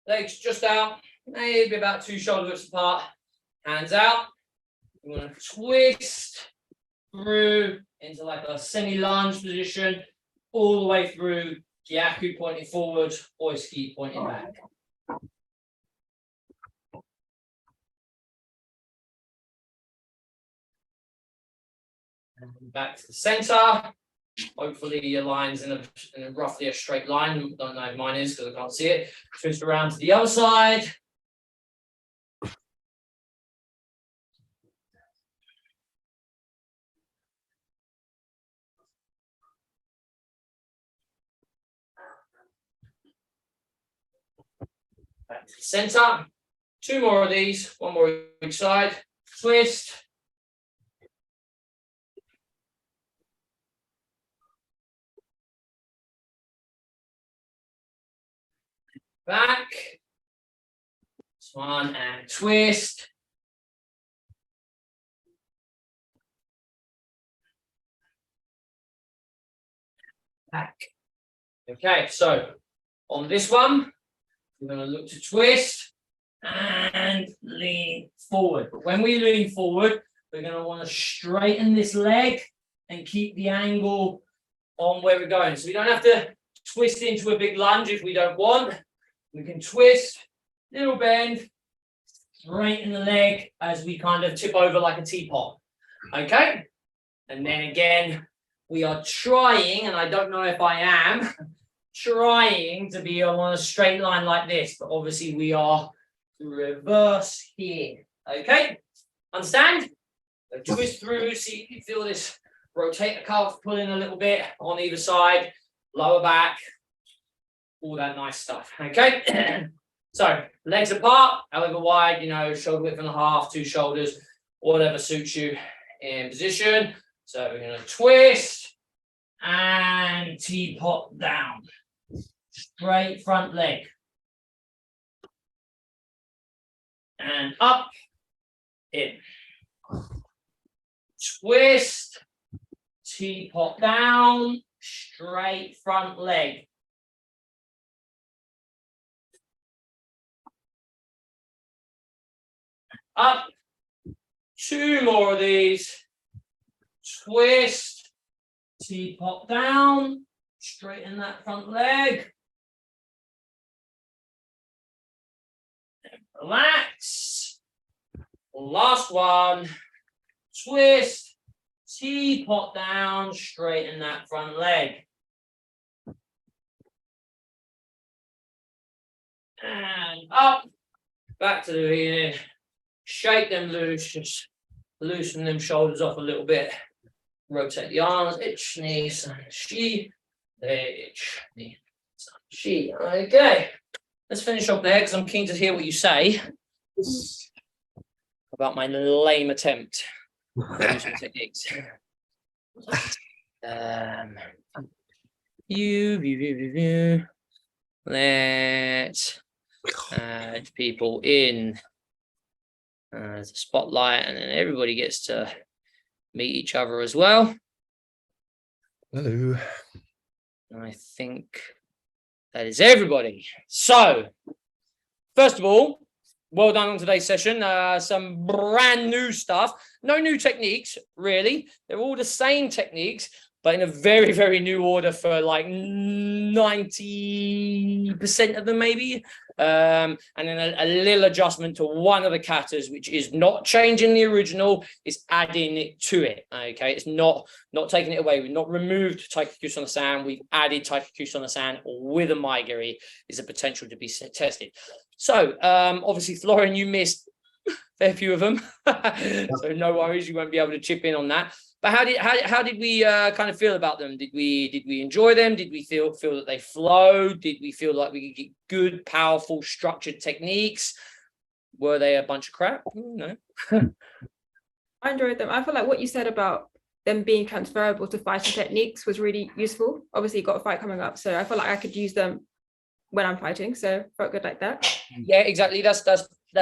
Legs just out, maybe about 2 shoulder widths apart. Hands out. You want to twist through into like a semi-lunge position, all the way through. Gyaku pointing forward, Oiski pointing back. And back to the center. Hopefully your line's in a roughly a straight line. Don't know if mine is because I can't see it. Twist around to the other side. Back to the center. 2 more of these, 1 more each side. Twist. Back. This one and twist. Back. Okay, so on this one, we're going to look to twist and lean forward. But when we lean forward, we're going to want to straighten this leg and keep the angle on where we're going. So we don't have to twist into a big lunge if we don't want. We can twist, little bend, straighten the leg as we kind of tip over like a teapot. Okay? And then again, we are trying, and I don't know if I am, trying to be on a straight line like this, but obviously we are reverse here. Okay? Understand? So twist through, see if you feel this, rotate the calf, pull in a little bit on either side, lower back, all that nice stuff. Okay? So legs apart, however wide, you know, shoulder width and a half, 2 shoulders, whatever suits you in position. So we're going to twist and teapot down. Straight front leg. And up, in. Twist, teapot down, straight front leg. Up, 2 more of these. Twist, teapot down, straighten that front leg. And relax. Last one. Twist, teapot down, straighten that front leg. And up, back to the beginning. Shake them loose, just loosen them shoulders off a little bit. Rotate the arms, itch, knee, sun, she, itch, knee, sun, she. Okay, let's finish up there because I'm keen to hear what you say about my lame attempt to use some techniques. Let's add people in as a spotlight, and then everybody gets to meet each other as well. Hello. I think that is everybody. So, first of all, well done on today's session. Some brand new stuff. No new techniques, really. They're all the same techniques, but in a very, very new order for like 90% of them, maybe. And then a little adjustment to one of the katas, which is not changing the original, it's adding it to it. Okay, it's not taking it away. We've not removed Taikakusa on the sand. We've added Taikakusa on the sand with a maigiri. Is a potential to be tested. So obviously, Florian, you missed a fair few of them, so no worries, you won't be able to chip in on that. But how did we kind of feel about them? Did we enjoy them? Did we feel that they flowed? Did we feel like we could get good, powerful, structured techniques? Were they a bunch of crap? No. I enjoyed them. I feel like what you said about them being transferable to fighting techniques was really useful. Obviously, you've got a fight coming up, so I feel like I could use them when I'm fighting. So felt good like that. Yeah, exactly. That's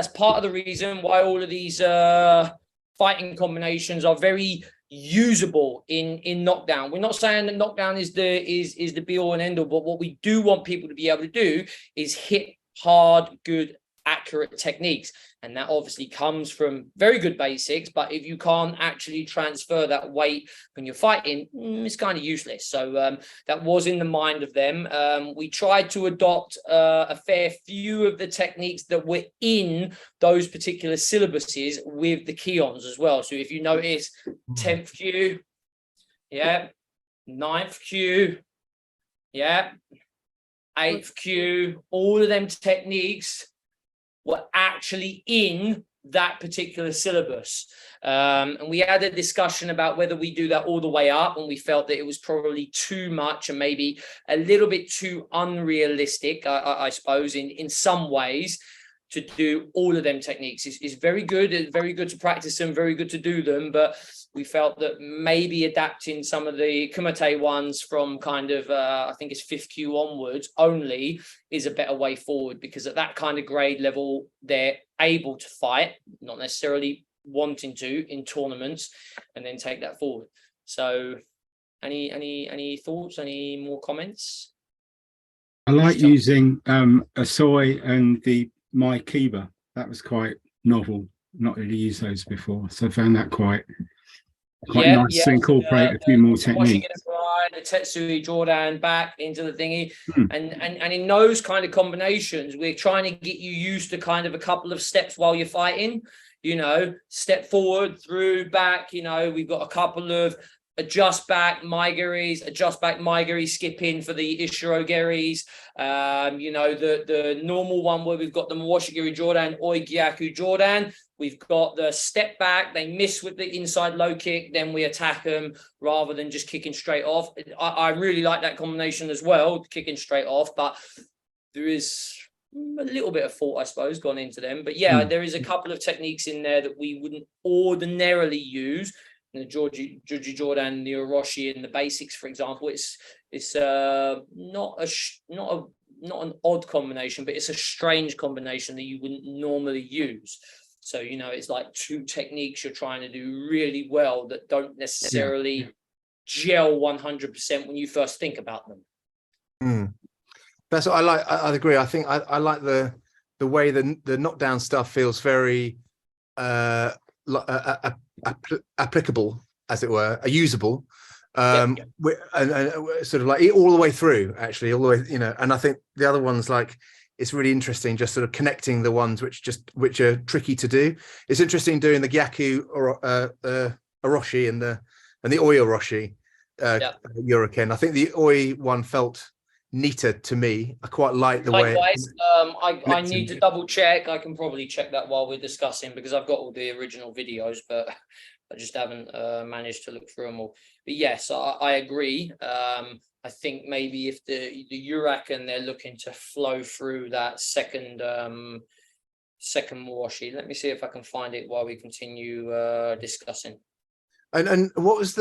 part of the reason why all of these fighting combinations are very usable in knockdown. We're not saying that knockdown is the be all and end all, but what we do want people to be able to do is hit hard, good, accurate techniques. And that obviously comes from very good basics, but if you can't actually transfer that weight when you're fighting, it's kind of useless. So that was in the mind of them. We tried to adopt a fair few of the techniques that were in those particular syllabuses with the Kions as well. So if you notice, 10th Q, yeah, 9th Q, yeah, 8th Q, all of them techniques were actually in that particular syllabus. And we had a discussion about whether we do that all the way up, and we felt that it was probably too much and maybe a little bit too unrealistic, I suppose, in some ways, to do all of them techniques. It's very good. It's very good to practice them, very good to do them, but we felt that maybe adapting some of the kumite ones from kind of, I think it's 5th Q onwards only, is a better way forward, because at that kind of grade level, they're able to fight, not necessarily wanting to in tournaments, and then take that forward. So any thoughts, any more comments? I like using enjoye and the my kiba. That was quite novel. Not really used those before, so I found that quite nice to incorporate a few more techniques. The Tetsui Jordan back into the thingy, and in those kind of combinations, we're trying to get you used to kind of a couple of steps while you're fighting. You know, step forward, through, back. You know, we've got a couple of adjust back maigiris, skip in for the ishirogeris. You know, the normal one where we've got the Mawashigiri Jordan, Oigyaku Jordan. We've got the step back, they miss with the inside low kick, then we attack them rather than just kicking straight off. I really like that combination as well, kicking straight off, but there is a little bit of thought, I suppose, gone into them. But yeah, there is a couple of techniques in there that we wouldn't ordinarily use. The Joji Jordan, the Oroshi, and the basics, for example, it's not an odd combination, but it's a strange combination that you wouldn't normally use. So, you know, it's like two techniques you're trying to do really well that don't necessarily gel 100% when you first think about them. That's what I like. I agree. I think I like the way the knockdown stuff feels very applicable, as it were, usable, and sort of like all the way through, actually, all the way, you know. And I think the other ones, like, it's really interesting just sort of connecting the ones which are tricky to do. It's interesting doing the Gyaku or Oroshi and the Oi Oroshi Yuriken. I think the Oi one felt neater to me. I quite like the way. I need to double check. I can probably check that while we're discussing, because I've got all the original videos, but I just haven't managed to look through them all. But yes, I agree. I think maybe if the Yuraken, they're looking to flow through that second Mawashi. Let me see if I can find it while we continue discussing. And what was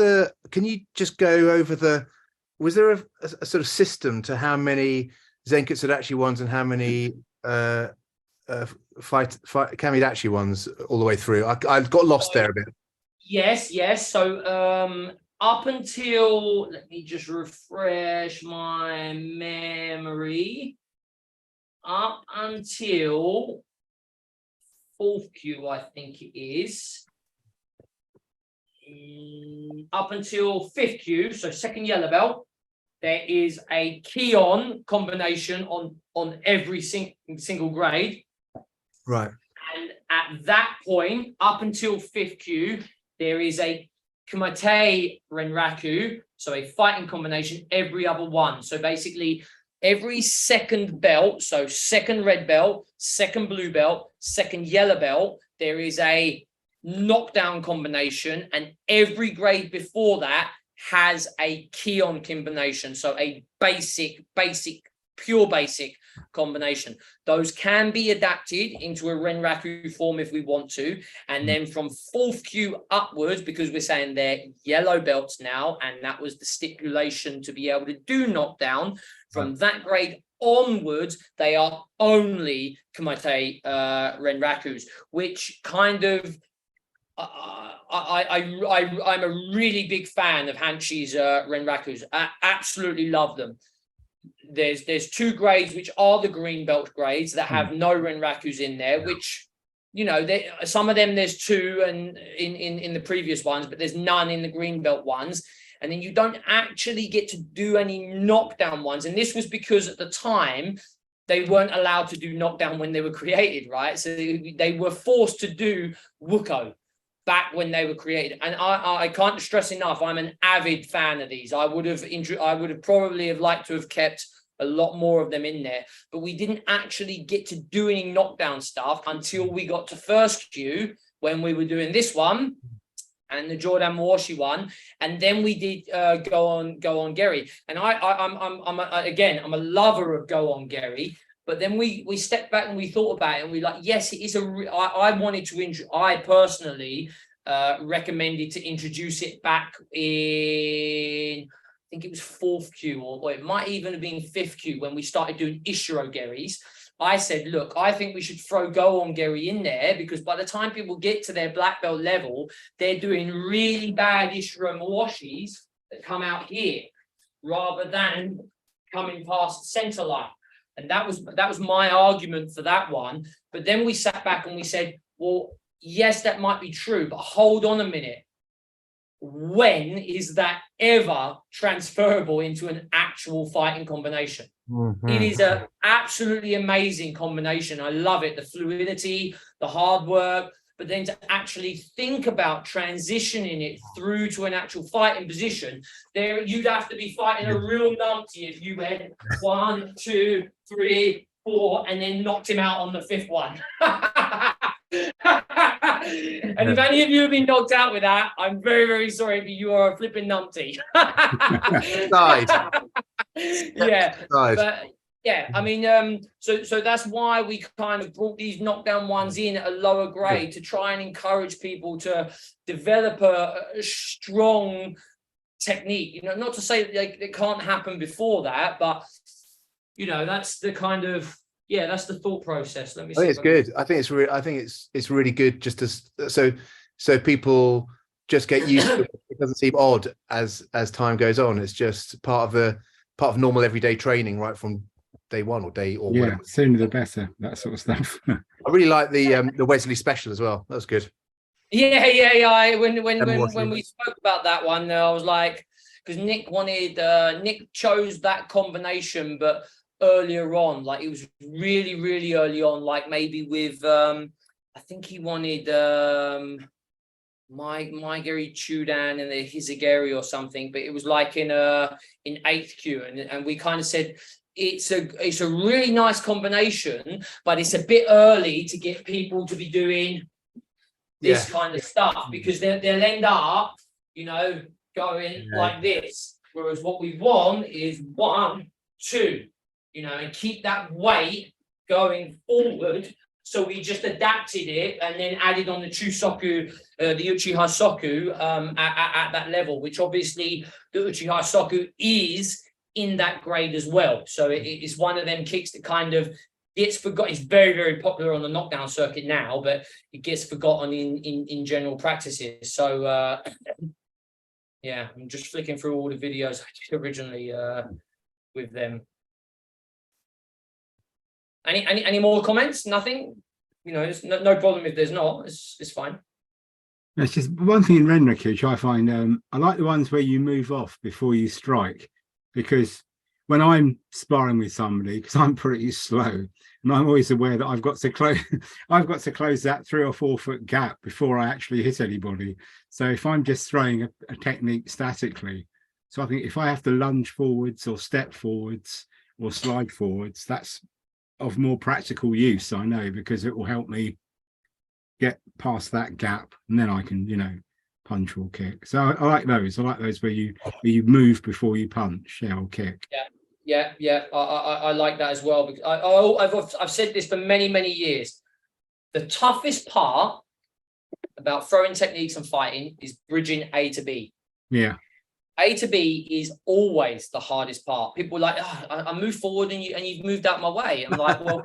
can you just go over was there a sort of system to how many Zenketsu ones and how many Kamidachi ones all the way through? I got lost there a bit. Yes. So up until, let me just refresh my memory. Up until 4th Q, I think it is, up until 5th Q, so 2nd yellow belt, there is a key-on combination on every single grade. Right. And at that point, up until 5th Q, there is a Kumite Renraku, so a fighting combination every other one. So basically, every 2nd belt, so 2nd red belt, 2nd blue belt, 2nd yellow belt, there is a knockdown combination, and every grade before that has a key-on combination, so a pure basic combination. Those can be adapted into a Renraku form if we want to, and then from 4th Q upwards, because we're saying they're yellow belts now, and that was the stipulation to be able to do knockdown, from that grade onwards, they are only Kumite Renrakus, which kind of I'm a really big fan of Hanshi's Renrakus. I absolutely love them. There's 2 grades which are the green belt grades that have no Renrakus in there, which, you know, some of them there's 2 and in the previous ones, but there's none in the green belt ones. And then you don't actually get to do any knockdown ones. And this was because at the time they weren't allowed to do knockdown when they were created, right? So they were forced to do Wuko back when they were created. And I can't stress enough, I'm an avid fan of these. I would have probably have liked to have kept a lot more of them in there, but we didn't actually get to do any knockdown stuff until we got to 1st Q, when we were doing this one and the Jordan Mawashi one, and then we did go on Gary. And I'm a lover of go on Gary. But then we stepped back and we thought about it, and we like, yes, it is I personally recommended to introduce it back in, I think it was 4th Q, or it might even have been 5th Q, when we started doing Ishiro Geris. I said, look, I think we should throw go on Geri in there, because by the time people get to their black belt level, they're doing really bad Ishiro Mawashis that come out here rather than coming past the center line. And that was my argument for that one. But then we sat back and we said, well, yes, that might be true, but hold on a minute. When is that ever transferable into an actual fighting combination? It is an absolutely amazing combination. I love it. The fluidity, the hard work, but then to actually think about transitioning it through to an actual fighting position, there you'd have to be fighting a real numpty if you went 1, 2, 3, 4, and then knocked him out on the 5th one. And if any of you have been knocked out with that, I'm very, very sorry, but you are a flipping numpty. Died. Yeah, but yeah, I mean, so that's why we kind of brought these knockdown ones in at a lower grade to try and encourage people to develop a strong technique. You know, not to say that it can't happen before that, but you know, that's the kind of that's the thought process. Let me see. I think it's good. I think it's really good just to so people just get used to it. It doesn't seem odd as time goes on. It's just part of normal everyday training right from day one or whatever. Sooner the better, that sort of stuff. I really like the Wesley special as well. That was good. Yeah. When we spoke about that one, I was like, because Nick chose that combination, but earlier on, like it was really, really early on, like maybe with I think he wanted my Gary Chudan and the Hizagari or something, but it was like in 8th Q, and we kind of said it's a really nice combination, but it's a bit early to get people to be doing this kind of stuff, because they'll end up, you know, going like this. Whereas what we want is 1, 2, you know, and keep that weight going forward. So we just adapted it and then added on the Chusoku, the Uchiha Soku at that level, which obviously the Uchiha Soku is in that grade as well. So it's one of them kicks that kind of gets forgotten. It's very, very popular on the knockdown circuit now, but it gets forgotten in general practices. So I'm just flicking through all the videos I did originally with them. Any more comments? Nothing? you know, there's no problem if there's not. It's fine. It's just one thing in Renrakus I find. I like the ones where you move off before you strike, because when I'm sparring with somebody, because I'm pretty slow, and I'm always aware that I've got to close that 3 or 4 foot gap before I actually hit anybody. So if I'm just throwing a technique statically, so I think if I have to lunge forwards or step forwards or slide forwards, that's of more practical use, I know, because it will help me get past that gap, and then I can, you know, punch or kick. So I like those. I like those where you move before you punch, or kick. Yeah. I like that as well, because I've said this for many years. The toughest part about throwing techniques and fighting is bridging A to B. Yeah. A to B is always the hardest part. People are like, oh, I moved forward and you've moved out my way. I'm like, well,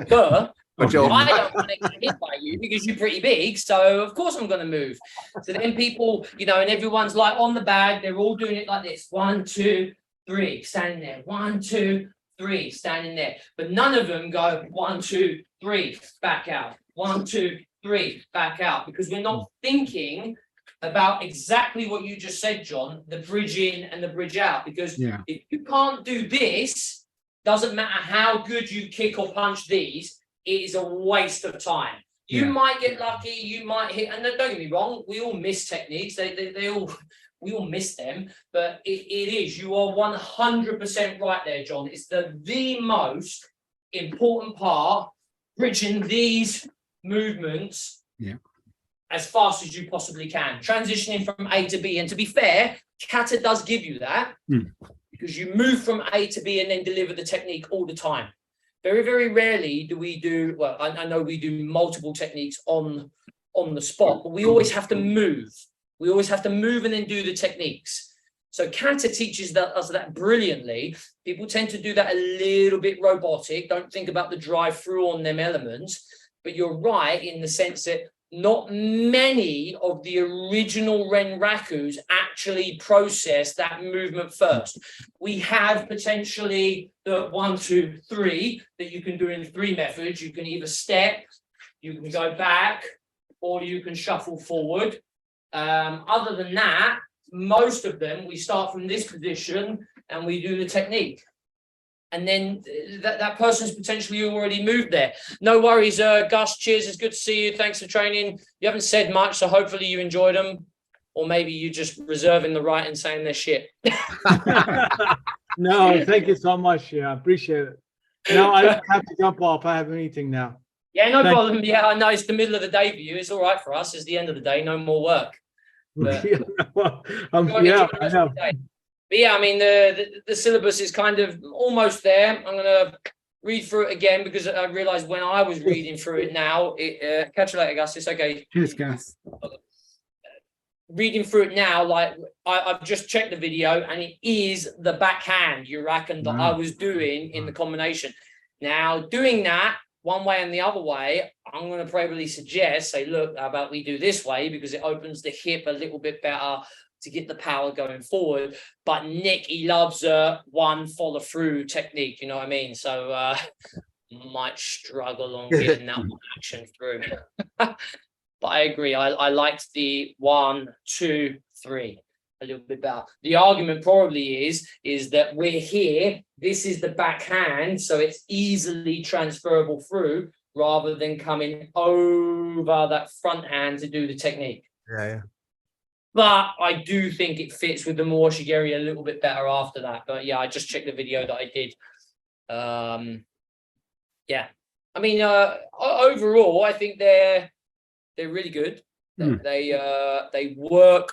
duh. I don't want to get hit by you because you're pretty big, so of course I'm going to move. So then people, you know, and everyone's like on the bag, they're all doing it like this: 1, 2, 3, standing there. 1, 2, 3, standing there. But none of them go 1, 2, 3, back out. 1, 2, 3, back out, because we're not thinking about exactly what you just said, John, the bridge in and the bridge out. Because if you can't do this, doesn't matter how good you kick or punch these, it is a waste of time. You might get lucky, you might hit, and don't get me wrong, we all miss techniques. We all miss them, but it is. You are 100% right there, John. It's the most important part, bridging these movements as fast as you possibly can, transitioning from A to B. And to be fair, kata does give you that, because you move from A to B and then deliver the technique all the time. Very rarely do we do, well, I know we do multiple techniques on the spot, but we always have to move. We always have to move and then do the techniques. So kata teaches us that brilliantly. People tend to do that a little bit robotic, don't think about the drive through on them elements, but you're right in the sense that not many of the original Renrakus actually process that movement first. We have potentially the 1, 2, 3 that you can do in 3 methods. You can either step, you can go back, or you can shuffle forward. Other than that, most of them, we start from this position and we do the technique. And then that person's potentially already moved there. No worries, Gus. Cheers. It's good to see you. Thanks for training. You haven't said much, so hopefully you enjoyed them. Or maybe you're just reserving the right and saying they're shit. No, thank you so much. Yeah, I appreciate it. No, I have to jump off. I have a meeting now. Yeah, no problem. Yeah, I know it's the middle of the day for you. It's all right for us. It's the end of the day. No more work. But, I know. But yeah, I mean, the syllabus is kind of almost there. I'm going to read through it again because I realized when I was reading through it now, catch you later, Gus. It's okay. Cheers, Gus. Reading through it now, like I've just checked the video and it is the backhand, you reckon, that I was doing in the combination. Now, doing that one way and the other way, I'm going to probably suggest, say, look, how about we do this way because it opens the hip a little bit better to get the power going forward. But Nick, he loves one follow through technique, you know what I mean? So might struggle on getting that action through. But I agree. I liked the 1, 2, 3 a little bit better. The argument probably is that we're here. This is the backhand, so it's easily transferable through rather than coming over that front hand to do the technique. Yeah. But I do think it fits with the Moashigeri a little bit better after that. But yeah, I just checked the video that I did. Yeah, I mean, overall, I think they're really good. They work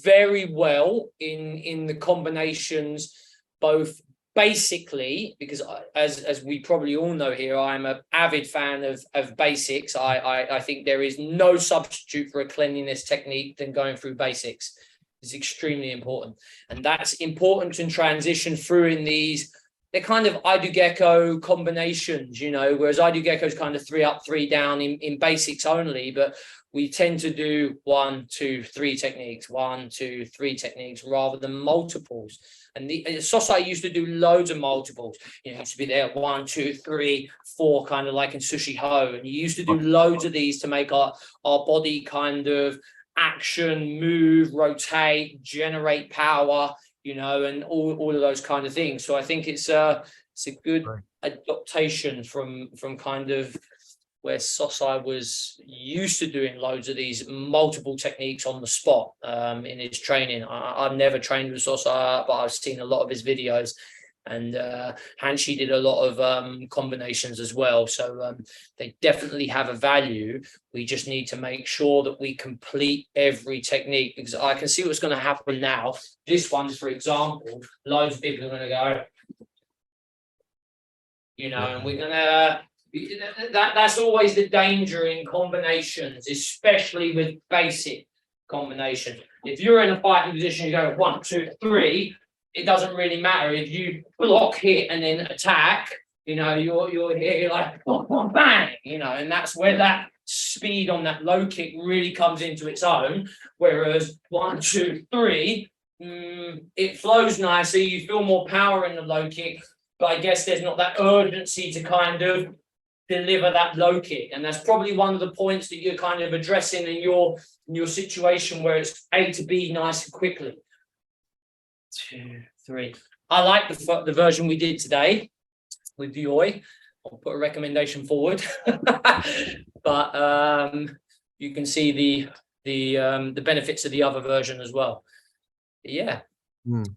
very well in the combinations, both basically, because as we probably all know here, I'm an avid fan of basics. I think there is no substitute for a cleanliness technique than going through basics. It's extremely important, and that's important to transition through in these. They're kind of Idugekko combinations, you know, whereas Idugekko is kind of 3 up, 3 down in basics only, but we tend to do 1, 2, 3 techniques, 1, 2, 3 techniques rather than multiples. And the Sosai used to do loads of multiples. You know, used to be there 1, 2, 3, 4, kind of like in Sushi Ho. And you used to do loads of these to make our body kind of action, move, rotate, generate power, you know, and all of those kind of things. So I think it's a good adaptation from kind of where Sosai was used to doing loads of these multiple techniques on the spot in his training. I've never trained with Sosai, but I've seen a lot of his videos, and Hanshi did a lot of combinations as well. So they definitely have a value. We just need to make sure that we complete every technique, because I can see what's going to happen now. This one, for example, loads of people are going to go, you know, and we're going to, that's always the danger in combinations, especially with basic combinations. If you're in a fighting position, you go 1, 2, 3, it doesn't really matter. If you block, hit, and then attack, you know, you're here, you're like bang, you know, and that's where that speed on that low kick really comes into its own. Whereas 1, 2, 3, it flows nicely, you feel more power in the low kick, but I guess there's not that urgency to kind of deliver that low kick. And that's probably one of the points that you're kind of addressing in your situation, where it's A to B nice and quickly. 2, 3. I like the version we did today with enjoye. I'll put a recommendation forward. But you can see the benefits of the other version as well. Yeah.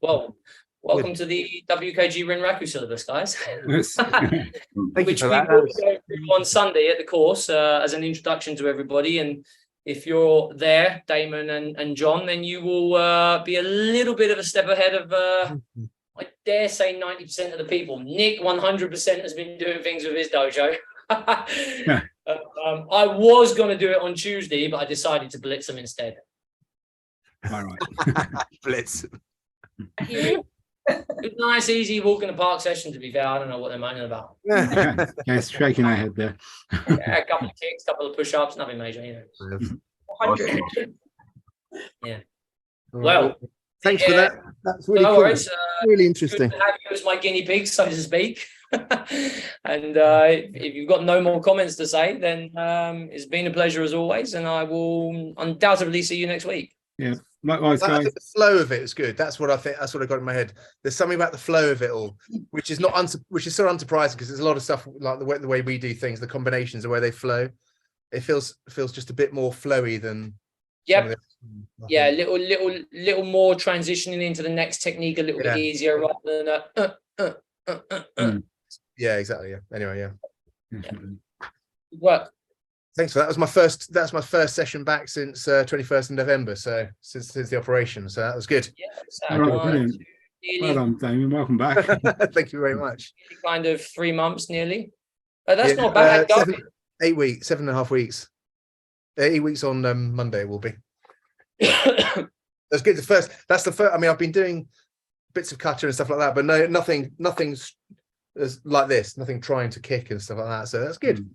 Well, welcome to the WKG Renrakus syllabus, guys. Thank Which you for we that. will go through on Sunday at the course as an introduction to everybody. And if you're there, Damon and John, then you will be a little bit of a step ahead of, I dare say, 90% of the people. Nick 100% has been doing things with his dojo. I was going to do it on Tuesday, but I decided to blitz them instead. All right. Blitz. Good, nice, easy walk in the park session, to be fair. I don't know what they're moaning about. Yes, shaking our head there. Yeah, a couple of kicks, couple of push-ups, nothing major, you know. 100. Yeah. Well, thanks for that. That's really no cool. worries. Really Good interesting. to have you as my guinea pig, so to speak. And if you've got no more comments to say, then it's been a pleasure as always, and I will undoubtedly see you next week. Yeah, likewise, I guys. think the flow of it is good. That's what I think. That's what I got in my head. There's something about the flow of it all, which is not which is so unsurprising, because there's a lot of stuff like the way we do things, the combinations, the way they flow. It feels just a bit more flowy than. Yep. Yeah, a little more transitioning into the next technique a little bit easier rather than Yeah, exactly. Yeah. Anyway, yeah. Work. Thanks for that. That's my first session back since 21st of November. So since the operation. So that was good. Yeah. All right, brilliant. Well done, Damien. Welcome back. Thank you very much. Kind of 3 months nearly. That's Yeah, not bad. 8 weeks, 7.5 weeks. 8 weeks on Monday will be. That's good. That's the first. I mean, I've been doing bits of kata and stuff like that, but nothing's like this. Nothing trying to kick and stuff like that. So that's good.